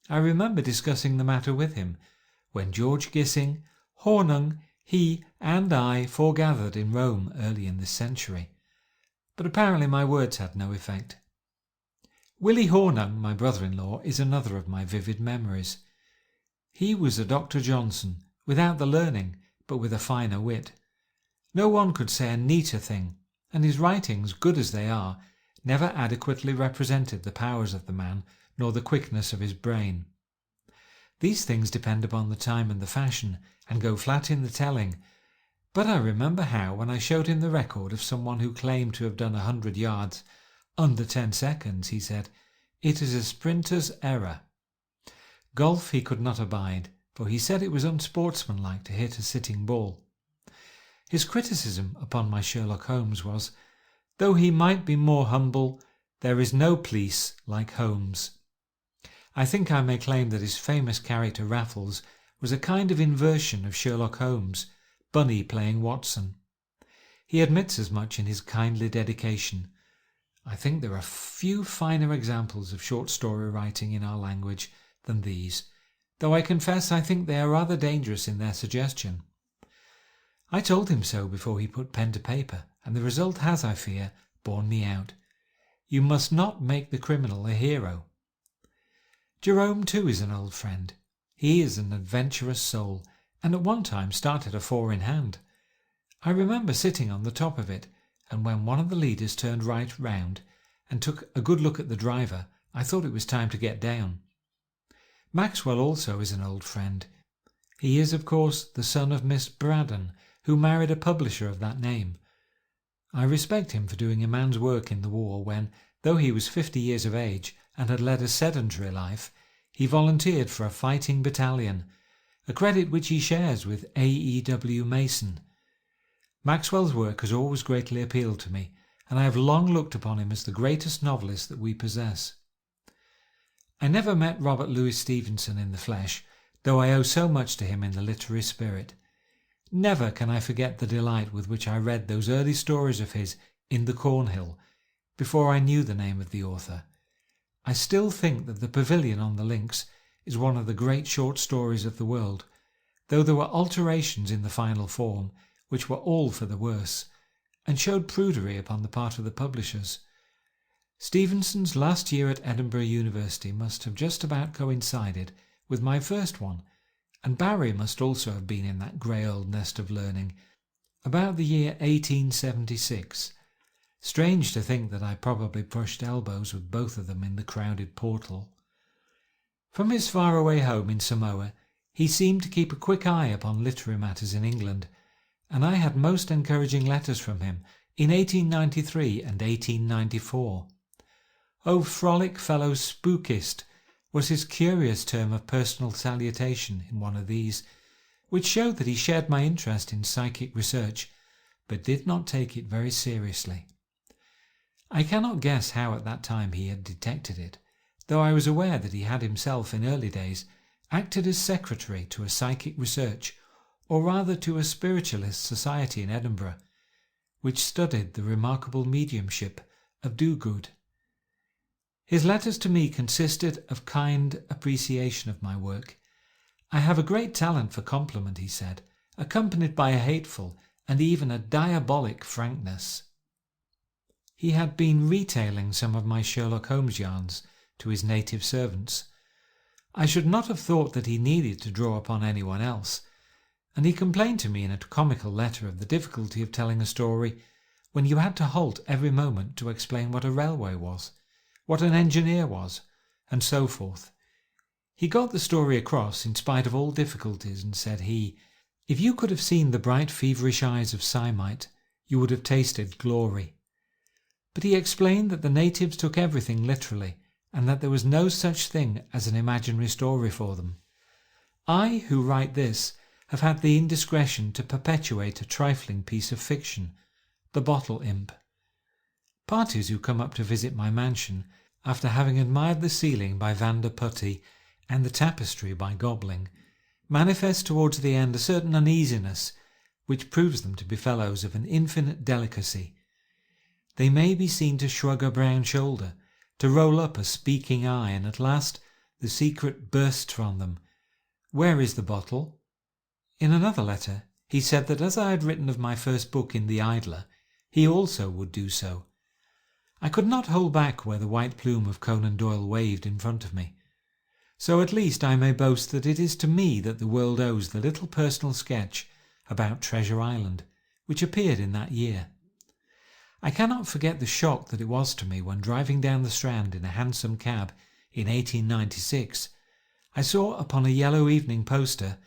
Speaker 1: I remember discussing the matter with him, when George Gissing, Hornung, he and I foregathered in Rome early in this century. But apparently my words had no effect. Willie Hornung, my brother-in-law, is another of my vivid memories. He was a Dr. Johnson, without the learning, but with a finer wit. No one could say a neater thing, and his writings, good as they are, never adequately represented the powers of the man, nor the quickness of his brain. These things depend upon the time and the fashion, and go flat in the telling. But I remember how, when I showed him the record of someone who claimed to have done 100 yards under 10 seconds, he said, "It is a sprinter's error." Golf he could not abide, for he said it was unsportsmanlike to hit a sitting ball. His criticism upon my Sherlock Holmes was, "Though he might be more humble, there is no police like Holmes." I think I may claim that his famous character Raffles was a kind of inversion of Sherlock Holmes, Bunny playing Watson. He admits as much in his kindly dedication. I think there are few finer examples of short story writing in our language than these, though I confess I think they are rather dangerous in their suggestion. I told him so before he put pen to paper, and the result has, I fear, borne me out. You must not make the criminal a hero. Jerome, too, is an old friend. He is an adventurous soul, and at one time started a 4-in-hand. I remember sitting on the top of it, and when one of the leaders turned right round and took a good look at the driver, I thought it was time to get down. Maxwell also is an old friend. He is, of course, the son of Miss Braddon, who married a publisher of that name. I respect him for doing a man's work in the war when, though he was 50 years of age and had led a sedentary life, he volunteered for a fighting battalion, a credit which he shares with A.E.W. Mason. Maxwell's work has always greatly appealed to me, and I have long looked upon him as the greatest novelist that we possess. I never met Robert Louis Stevenson in the flesh, though I owe so much to him in the literary spirit. Never can I forget the delight with which I read those early stories of his in the Cornhill, before I knew the name of the author. I still think that The Pavilion on the Links is one of the great short stories of the world, though there were alterations in the final form, which were all for the worse, and showed prudery upon the part of the publishers. Stevenson's last year at Edinburgh University must have just about coincided with my first one, and Barry must also have been in that grey old nest of learning, about the year 1876. Strange to think that I probably brushed elbows with both of them in the crowded portal. From his faraway home in Samoa, he seemed to keep a quick eye upon literary matters in England, and I had most encouraging letters from him in 1893 and 1894. "Oh, frolic fellow spookist," was his curious term of personal salutation in one of these, which showed that he shared my interest in psychic research, but did not take it very seriously. I cannot guess how at that time he had detected it, though I was aware that he had himself in early days acted as secretary to a psychic research, or rather to a spiritualist society in Edinburgh, which studied the remarkable mediumship of do-good. His letters to me consisted of kind appreciation of my work. "I have a great talent for compliment," he said, accompanied by a hateful and even a diabolic frankness. He had been retailing some of my Sherlock Holmes yarns to his native servants. I should not have thought that he needed to draw upon anyone else, and he complained to me in a comical letter of the difficulty of telling a story when you had to halt every moment to explain what a railway was, what an engineer was, and so forth. He got the story across in spite of all difficulties, and said he, "If you could have seen the bright feverish eyes of Simite, you would have tasted glory." But he explained that the natives took everything literally, and that there was no such thing as an imaginary story for them. I, who write this, have had the indiscretion to perpetuate a trifling piece of fiction, The Bottle Imp. Parties who come up to visit my mansion after having admired the ceiling by Van der Putty and the tapestry by Gobling, manifest towards the end a certain uneasiness which proves them to be fellows of an infinite delicacy. They may be seen to shrug a brown shoulder, to roll up a speaking eye, and at last the secret bursts from them. Where is the bottle? In another letter he said that as I had written of my first book in The Idler, he also would do so. I could not hold back where the white plume of Conan Doyle waved in front of me. So at least I may boast that it is to me that the world owes the little personal sketch about Treasure Island, which appeared in that year. I cannot forget the shock that it was to me when, driving down the Strand in a hansom cab in 1896, I saw upon a yellow evening poster,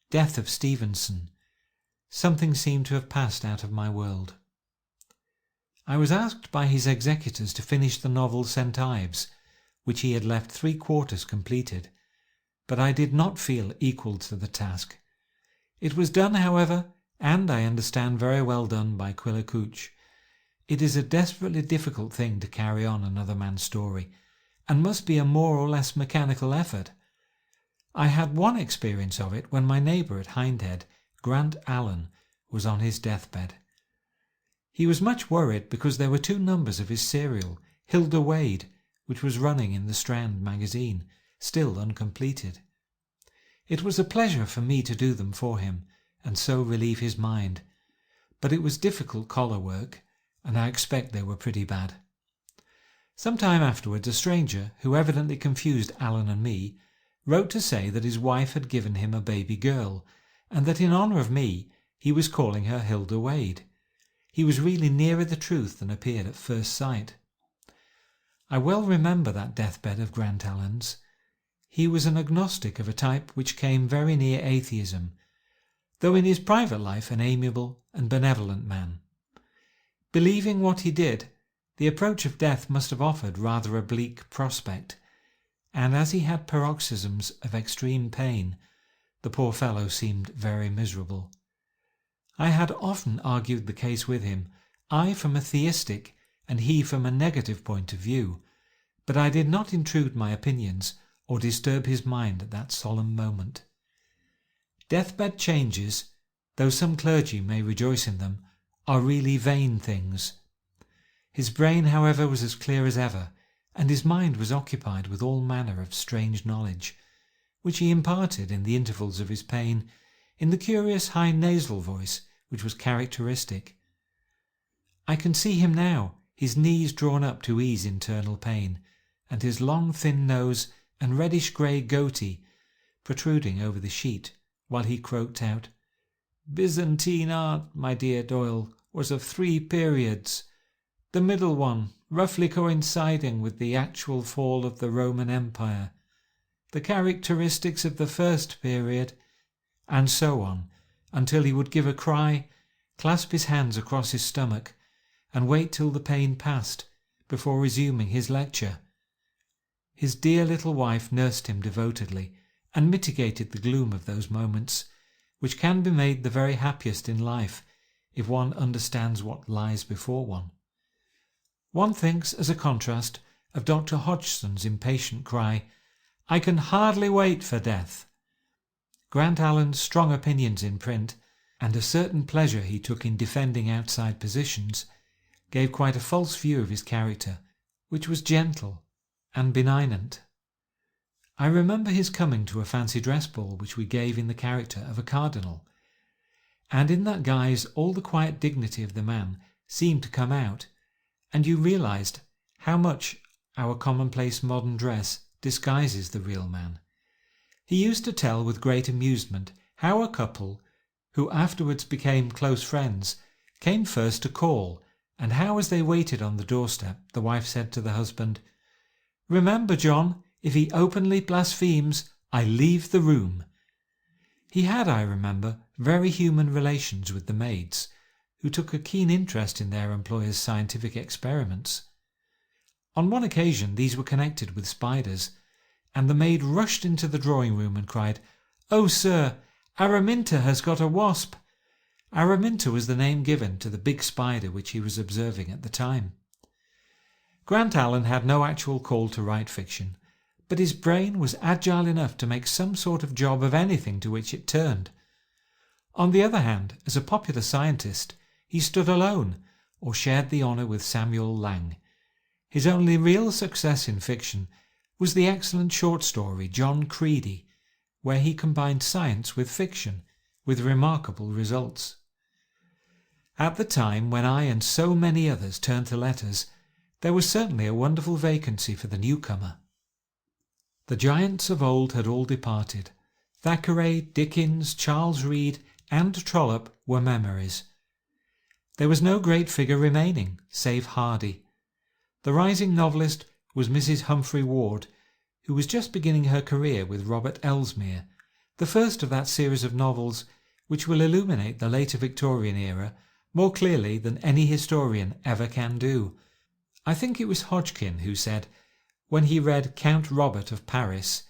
Speaker 1: "Death of Stevenson." Something seemed to have passed out of my world. I was asked by his executors to finish the novel St. Ives, which he had left 3/4 completed, but I did not feel equal to the task. It was done, however, and I understand very well done by Quillicooch. It is a desperately difficult thing to carry on another man's story, and must be a more or less mechanical effort. I had one experience of it when my neighbour at Hindhead, Grant Allen, was on his deathbed. He was much worried because there were 2 numbers of his serial, Hilda Wade, which was running in the Strand magazine, still uncompleted. It was a pleasure for me to do them for him, and so relieve his mind, but it was difficult collar work, and I expect they were pretty bad. Some time afterwards a stranger, who evidently confused Allen and me, wrote to say that his wife had given him a baby girl, and that in honour of me he was calling her Hilda Wade. He was really nearer the truth than appeared at first sight. I well remember that deathbed of Grant Allen's. He was an agnostic of a type which came very near atheism, though in his private life an amiable and benevolent man. Believing what he did, the approach of death must have offered rather a bleak prospect, and as he had paroxysms of extreme pain, the poor fellow seemed very miserable. I had often argued the case with him, I from a theistic and he from a negative point of view, but I did not intrude my opinions or disturb his mind at that solemn moment. Deathbed changes, though some clergy may rejoice in them, are really vain things. His brain, however, was as clear as ever, and his mind was occupied with all manner of strange knowledge, which he imparted in the intervals of his pain, in the curious high nasal voice which was characteristic. I can see him now, his knees drawn up to ease internal pain, and his long thin nose and reddish-grey goatee protruding over the sheet, while he croaked out, "Byzantine art, my dear Doyle, was of 3 periods, the middle one roughly coinciding with the actual fall of the Roman Empire, the characteristics of the first period," and so on, until he would give a cry, clasp his hands across his stomach, and wait till the pain passed before resuming his lecture. His dear little wife nursed him devotedly, and mitigated the gloom of those moments, which can be made the very happiest in life if one understands what lies before one. One thinks, as a contrast, of Dr. Hodgson's impatient cry, "I can hardly wait for death." Grant Allen's strong opinions in print, and a certain pleasure he took in defending outside positions, gave quite a false view of his character, which was gentle and benignant. I remember his coming to a fancy dress ball which we gave in the character of a cardinal, and in that guise all the quiet dignity of the man seemed to come out, and you realized how much our commonplace modern dress disguises the real man. He used to tell with great amusement how a couple, who afterwards became close friends, came first to call, and how as they waited on the doorstep the wife said to the husband, "Remember, John, if he openly blasphemes, I leave the room." He had, I remember, very human relations with the maids, who took a keen interest in their employer's scientific experiments. On one occasion these were connected with spiders, and the maid rushed into the drawing-room and cried, "Oh, sir, Araminta has got a wasp." Araminta was the name given to the big spider which he was observing at the time. Grant Allen had no actual call to write fiction, but his brain was agile enough to make some sort of job of anything to which it turned. On the other hand, as a popular scientist, he stood alone, or shared the honour with Samuel Lang. His only real success in fiction was the excellent short story John Creedy, where he combined science with fiction, with remarkable results. At the time when I and so many others turned to letters, there was certainly a wonderful vacancy for the newcomer. The giants of old had all departed. Thackeray, Dickens, Charles Reade, and Trollope were memories. There was no great figure remaining, save Hardy. The rising novelist was Mrs. Humphrey Ward, who was just beginning her career with Robert Elsmere, the first of that series of novels which will illuminate the later Victorian era more clearly than any historian ever can do. I think it was Hodgkin who said, when he read Count Robert of Paris,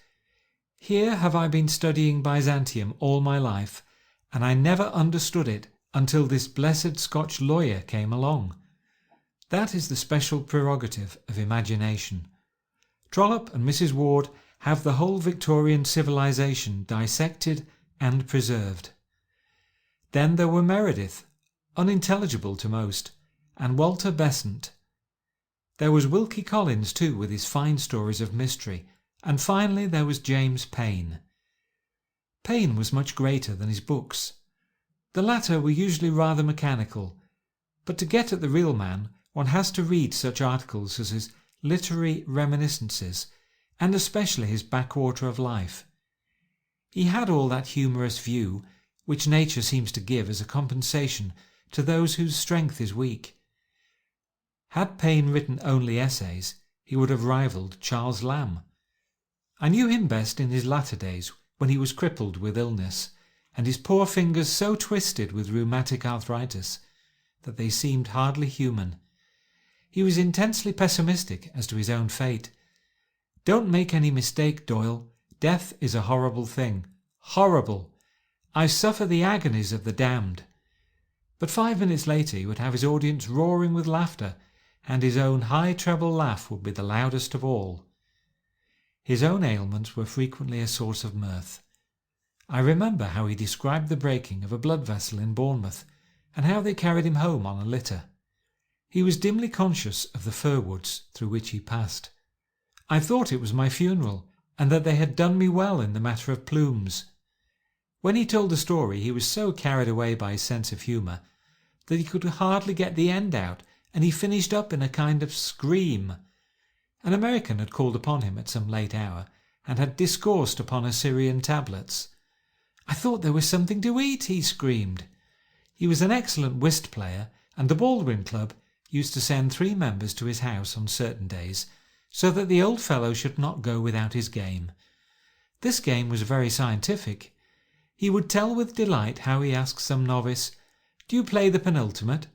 Speaker 1: "Here have I been studying Byzantium all my life, and I never understood it until this blessed Scotch lawyer came along." That is the special prerogative of imagination. Trollope and Mrs. Ward have the whole Victorian civilization dissected and preserved. Then there were Meredith, unintelligible to most, and Walter Besant. There was Wilkie Collins too, with his fine stories of mystery, and finally there was James Payn. Payn was much greater than his books. The latter were usually rather mechanical, but to get at the real man one has to read such articles as his Literary Reminiscences, and especially his Backwater of Life. He had all that humorous view which nature seems to give as a compensation to those whose strength is weak. Had Payn written only essays, he would have rivalled Charles Lamb. I knew him best in his latter days, when he was crippled with illness, and his poor fingers so twisted with rheumatic arthritis that they seemed hardly human. He was intensely pessimistic as to his own fate. "Don't make any mistake, Doyle. Death is a horrible thing. Horrible! I suffer the agonies of the damned." But 5 minutes later he would have his audience roaring with laughter, and his own high treble laugh would be the loudest of all. His own ailments were frequently a source of mirth. I remember how he described the breaking of a blood vessel in Bournemouth, and how they carried him home on a litter. He was dimly conscious of the fir woods through which he passed. I thought it was my funeral, and that they had done me well in the matter of plumes. When he told the story he was so carried away by his sense of humour that he could hardly get the end out, and he finished up in a kind of scream. An American had called upon him at some late hour, and had discoursed upon Assyrian tablets. "I thought there was something to eat," he screamed. He was an excellent whist player, and the Baldwin Club used to send 3 members to his house on certain days, so that the old fellow should not go without his game. This game was very scientific. He would tell with delight how he asked some novice, "Do you play the penultimate?"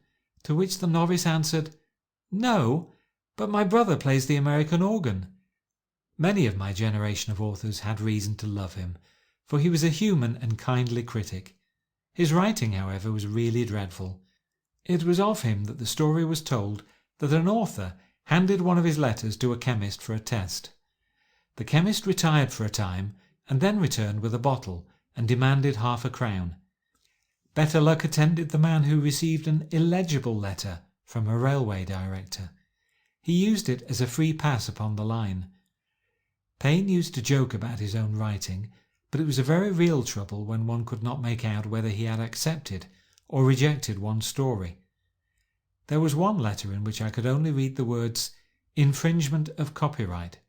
Speaker 1: To which the novice answered, "No, but my brother plays the American organ." Many of my generation of authors had reason to love him, for he was a human and kindly critic. His writing, however, was really dreadful. It was of him that the story was told that an author handed one of his letters to a chemist for a test. The chemist retired for a time, and then returned with a bottle and demanded £0.50. Better luck attended the man who received an illegible letter from a railway director. He used it as a free pass upon the line. Payn used to joke about his own writing, but it was a very real trouble when one could not make out whether he had accepted or rejected one's story. There was one letter in which I could only read the words "infringement of copyright."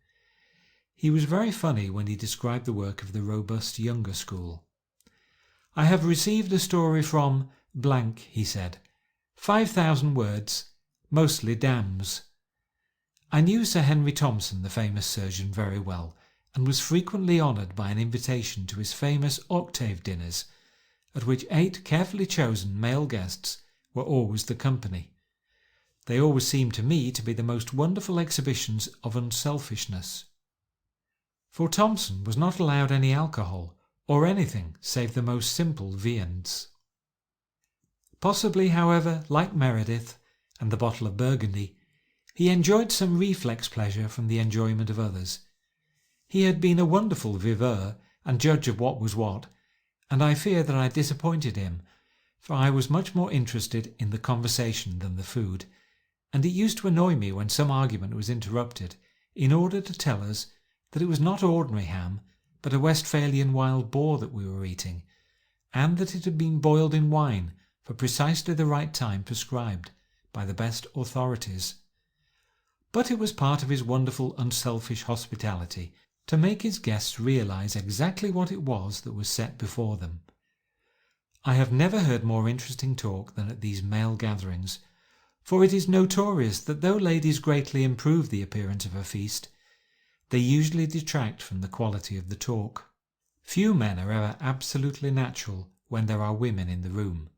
Speaker 1: He was very funny when he described the work of the robust younger school. "I have received a story from blank," he said. 5,000 words, mostly damns. I knew Sir Henry Thompson, the famous surgeon, very well, and was frequently honoured by an invitation to his famous octave dinners, at which 8 carefully chosen male guests were always the company. They always seemed to me to be the most wonderful exhibitions of unselfishness. For Thompson was not allowed any alcohol, or anything save the most simple viands. Possibly, however, like Meredith and the bottle of Burgundy, He enjoyed some reflex pleasure from the enjoyment of others. He had been a wonderful viveur and judge of what was what, and I fear that I disappointed him, for I was much more interested in the conversation than the food, and it used to annoy me when some argument was interrupted in order to tell us that it was not ordinary ham, but a Westphalian wild boar that we were eating, and that it had been boiled in wine for precisely the right time prescribed by the best authorities. But it was part of his wonderful unselfish hospitality to make his guests realize exactly what it was that was set before them. I have never heard more interesting talk than at these male gatherings, for it is notorious that though ladies greatly improve the appearance of a feast, they usually detract from the quality of the talk. Few men are ever absolutely natural when there are women in the room.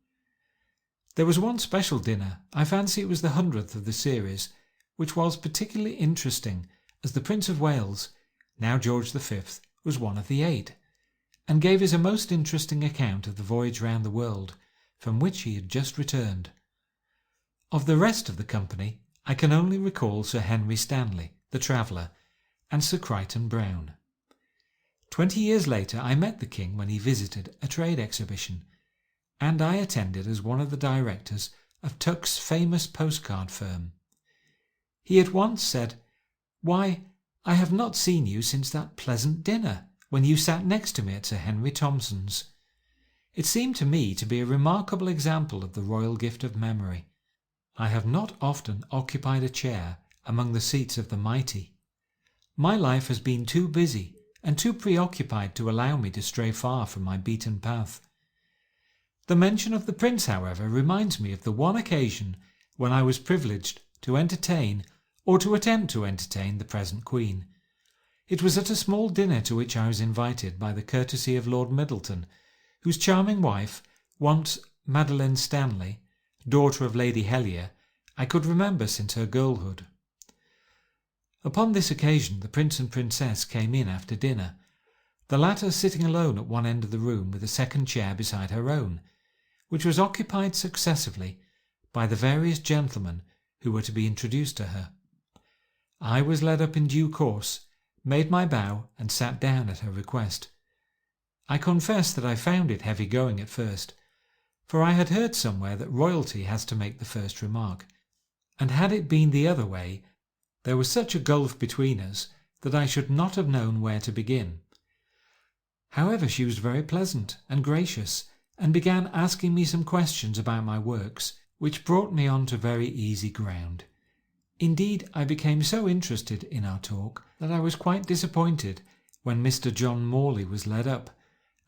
Speaker 1: There was one special dinner, I fancy it was the 100th of the series, which was particularly interesting, as the Prince of Wales, now George V, was one of the 8, and gave us a most interesting account of the voyage round the world, from which he had just returned. Of the rest of the company, I can only recall Sir Henry Stanley, the traveller, and Sir Crichton Browne. 20 years later I met the King when he visited a trade exhibition, and I attended as one of the directors of Tuck's famous postcard firm. He at once said, "Why, I have not seen you since that pleasant dinner, when you sat next to me at Sir Henry Thompson's." It seemed to me to be a remarkable example of the royal gift of memory. I have not often occupied a chair among the seats of the mighty. My life has been too busy and too preoccupied to allow me to stray far from my beaten path. The mention of the Prince, however, reminds me of the one occasion when I was privileged to entertain or to attempt to entertain the present Queen. It was at a small dinner to which I was invited by the courtesy of Lord Middleton, whose charming wife, once Madeleine Stanley, daughter of Lady Helier, I could remember since her girlhood. Upon this occasion the Prince and Princess came in after dinner, the latter sitting alone at one end of the room with a second chair beside her own, which was occupied successively by the various gentlemen who were to be introduced to her. I was led up in due course, made my bow, and sat down at her request. I confess that I found it heavy going at first, for I had heard somewhere that royalty has to make the first remark, and had it been the other way, there was such a gulf between us that I should not have known where to begin. However, she was very pleasant and gracious, and began asking me some questions about my works, which brought me on to very easy ground. Indeed, I became so interested in our talk that I was quite disappointed when Mr. John Morley was led up,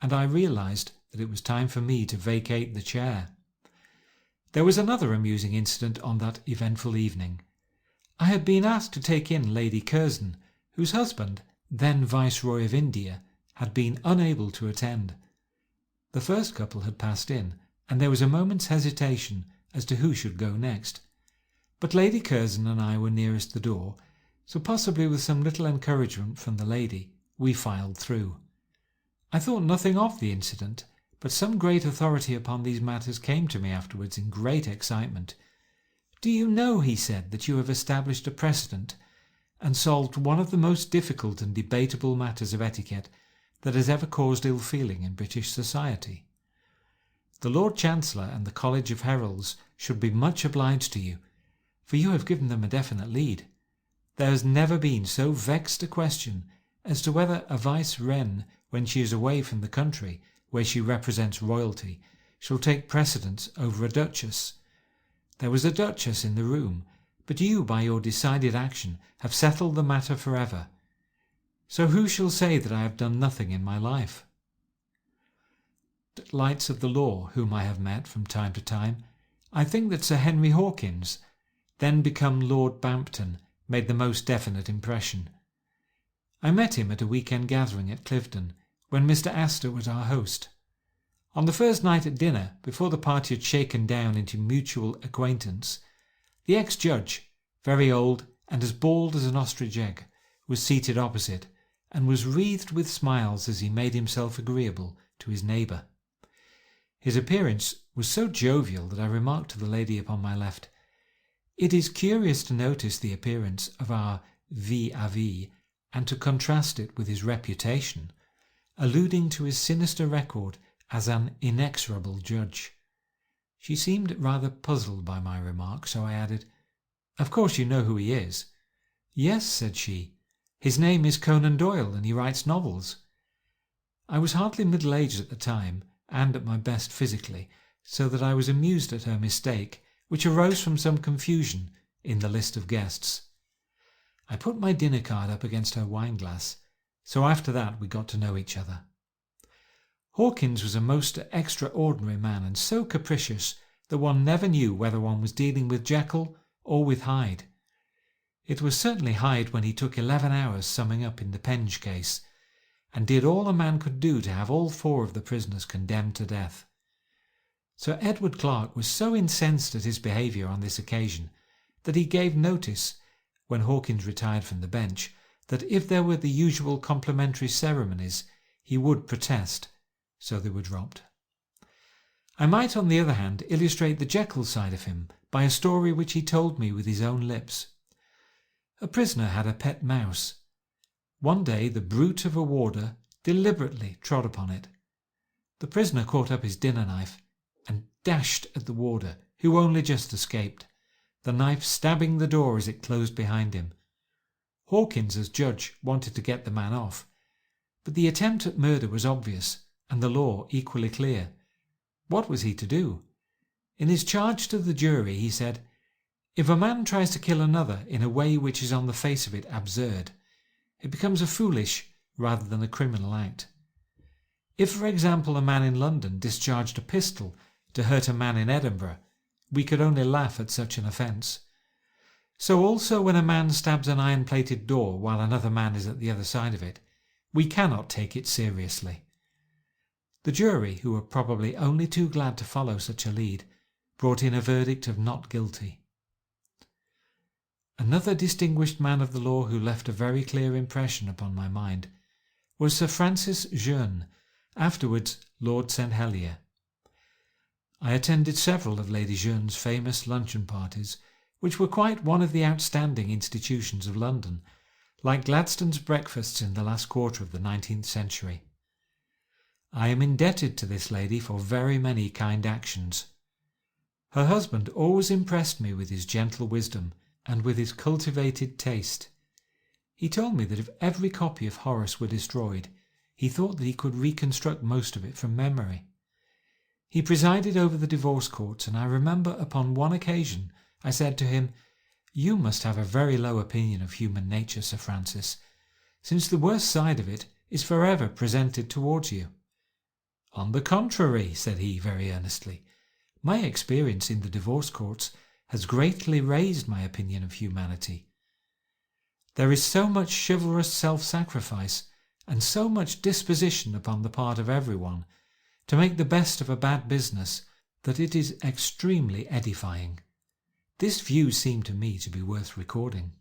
Speaker 1: and I realized that it was time for me to vacate the chair. There was another amusing incident on that eventful evening. I had been asked to take in Lady Curzon, whose husband, then Viceroy of India, had been unable to attend. The first couple had passed in, and there was a moment's hesitation as to who should go next. But Lady Curzon and I were nearest the door, so possibly with some little encouragement from the lady, we filed through. I thought nothing of the incident, but some great authority upon these matters came to me afterwards in great excitement. "Do you know," he said, "that you have established a precedent and solved one of the most difficult and debatable matters of etiquette that has ever caused ill feeling in British society? The Lord Chancellor and the College of Heralds should be much obliged to you, for you have given them a definite lead. There has never been so vexed a question as to whether a vice-reine, when she is away from the country where she represents royalty, shall take precedence over a duchess. There was a duchess in the room, but you, by your decided action, have settled the matter forever. So who shall say that I have done nothing in my life?" Lights of the law whom I have met from time to time, I think that Sir Henry Hawkins, then become Lord Bampton, made the most definite impression. I met him at a weekend gathering at Cliveden, when Mr. Astor was our host. On the first night at dinner, before the party had shaken down into mutual acquaintance, the ex-judge, very old and as bald as an ostrich egg, was seated opposite, and was wreathed with smiles as he made himself agreeable to his neighbour. His appearance was so jovial that I remarked to the lady upon my left, It is curious to notice the appearance of our vis-à-vis and to contrast it with his reputation, alluding to his sinister record as an inexorable judge. She seemed rather puzzled by my remark, so I added, "Of course you know who he is." "Yes," said she. "His name is Conan Doyle, and he writes novels." I was hardly middle-aged at the time, and at my best physically, so that I was amused at her mistake, which arose from some confusion in the list of guests. I put my dinner card up against her wine-glass, so after that we got to know each other. Hawkins was a most extraordinary man, and so capricious that one never knew whether one was dealing with Jekyll or with Hyde. It was certainly Hyde when he took 11 hours summing up in the Penge case, and did all a man could do to have all 4 of the prisoners condemned to death. Sir Edward Clarke was so incensed at his behaviour on this occasion that he gave notice, when Hawkins retired from the bench, that if there were the usual complimentary ceremonies he would protest, so they were dropped. I might, on the other hand, illustrate the Jekyll side of him by a story which he told me with his own lips. A prisoner had a pet mouse. One day the brute of a warder deliberately trod upon it. The prisoner caught up his dinner knife and dashed at the warder, who only just escaped, the knife stabbing the door as it closed behind him. Hawkins, as judge, wanted to get the man off, but the attempt at murder was obvious and the law equally clear. What was he to do? In his charge to the jury he said, "If a man tries to kill another in a way which is on the face of it absurd, it becomes a foolish rather than a criminal act. If, for example, a man in London discharged a pistol to hurt a man in Edinburgh, we could only laugh at such an offence. So also when a man stabs an iron-plated door while another man is at the other side of it, we cannot take it seriously." The jury, who were probably only too glad to follow such a lead, brought in a verdict of not guilty. Another distinguished man of the law who left a very clear impression upon my mind was Sir Francis Jeune, afterwards Lord St. Helier. I attended several of Lady Jeune's famous luncheon parties, which were quite one of the outstanding institutions of London, like Gladstone's breakfasts in the last quarter of the 19th century. I am indebted to this lady for very many kind actions. Her husband always impressed me with his gentle wisdom and with his cultivated taste. He told me that if every copy of Horace were destroyed, he thought that he could reconstruct most of it from memory. He presided over the divorce courts, and I remember upon one occasion I said to him, "You must have a very low opinion of human nature, Sir Francis, since the worst side of it is forever presented towards you." "On the contrary," said he very earnestly, "my experience in the divorce courts has greatly raised my opinion of humanity. There is so much chivalrous self-sacrifice and so much disposition upon the part of everyone to make the best of a bad business that it is extremely edifying. This view seemed to me to be worth recording.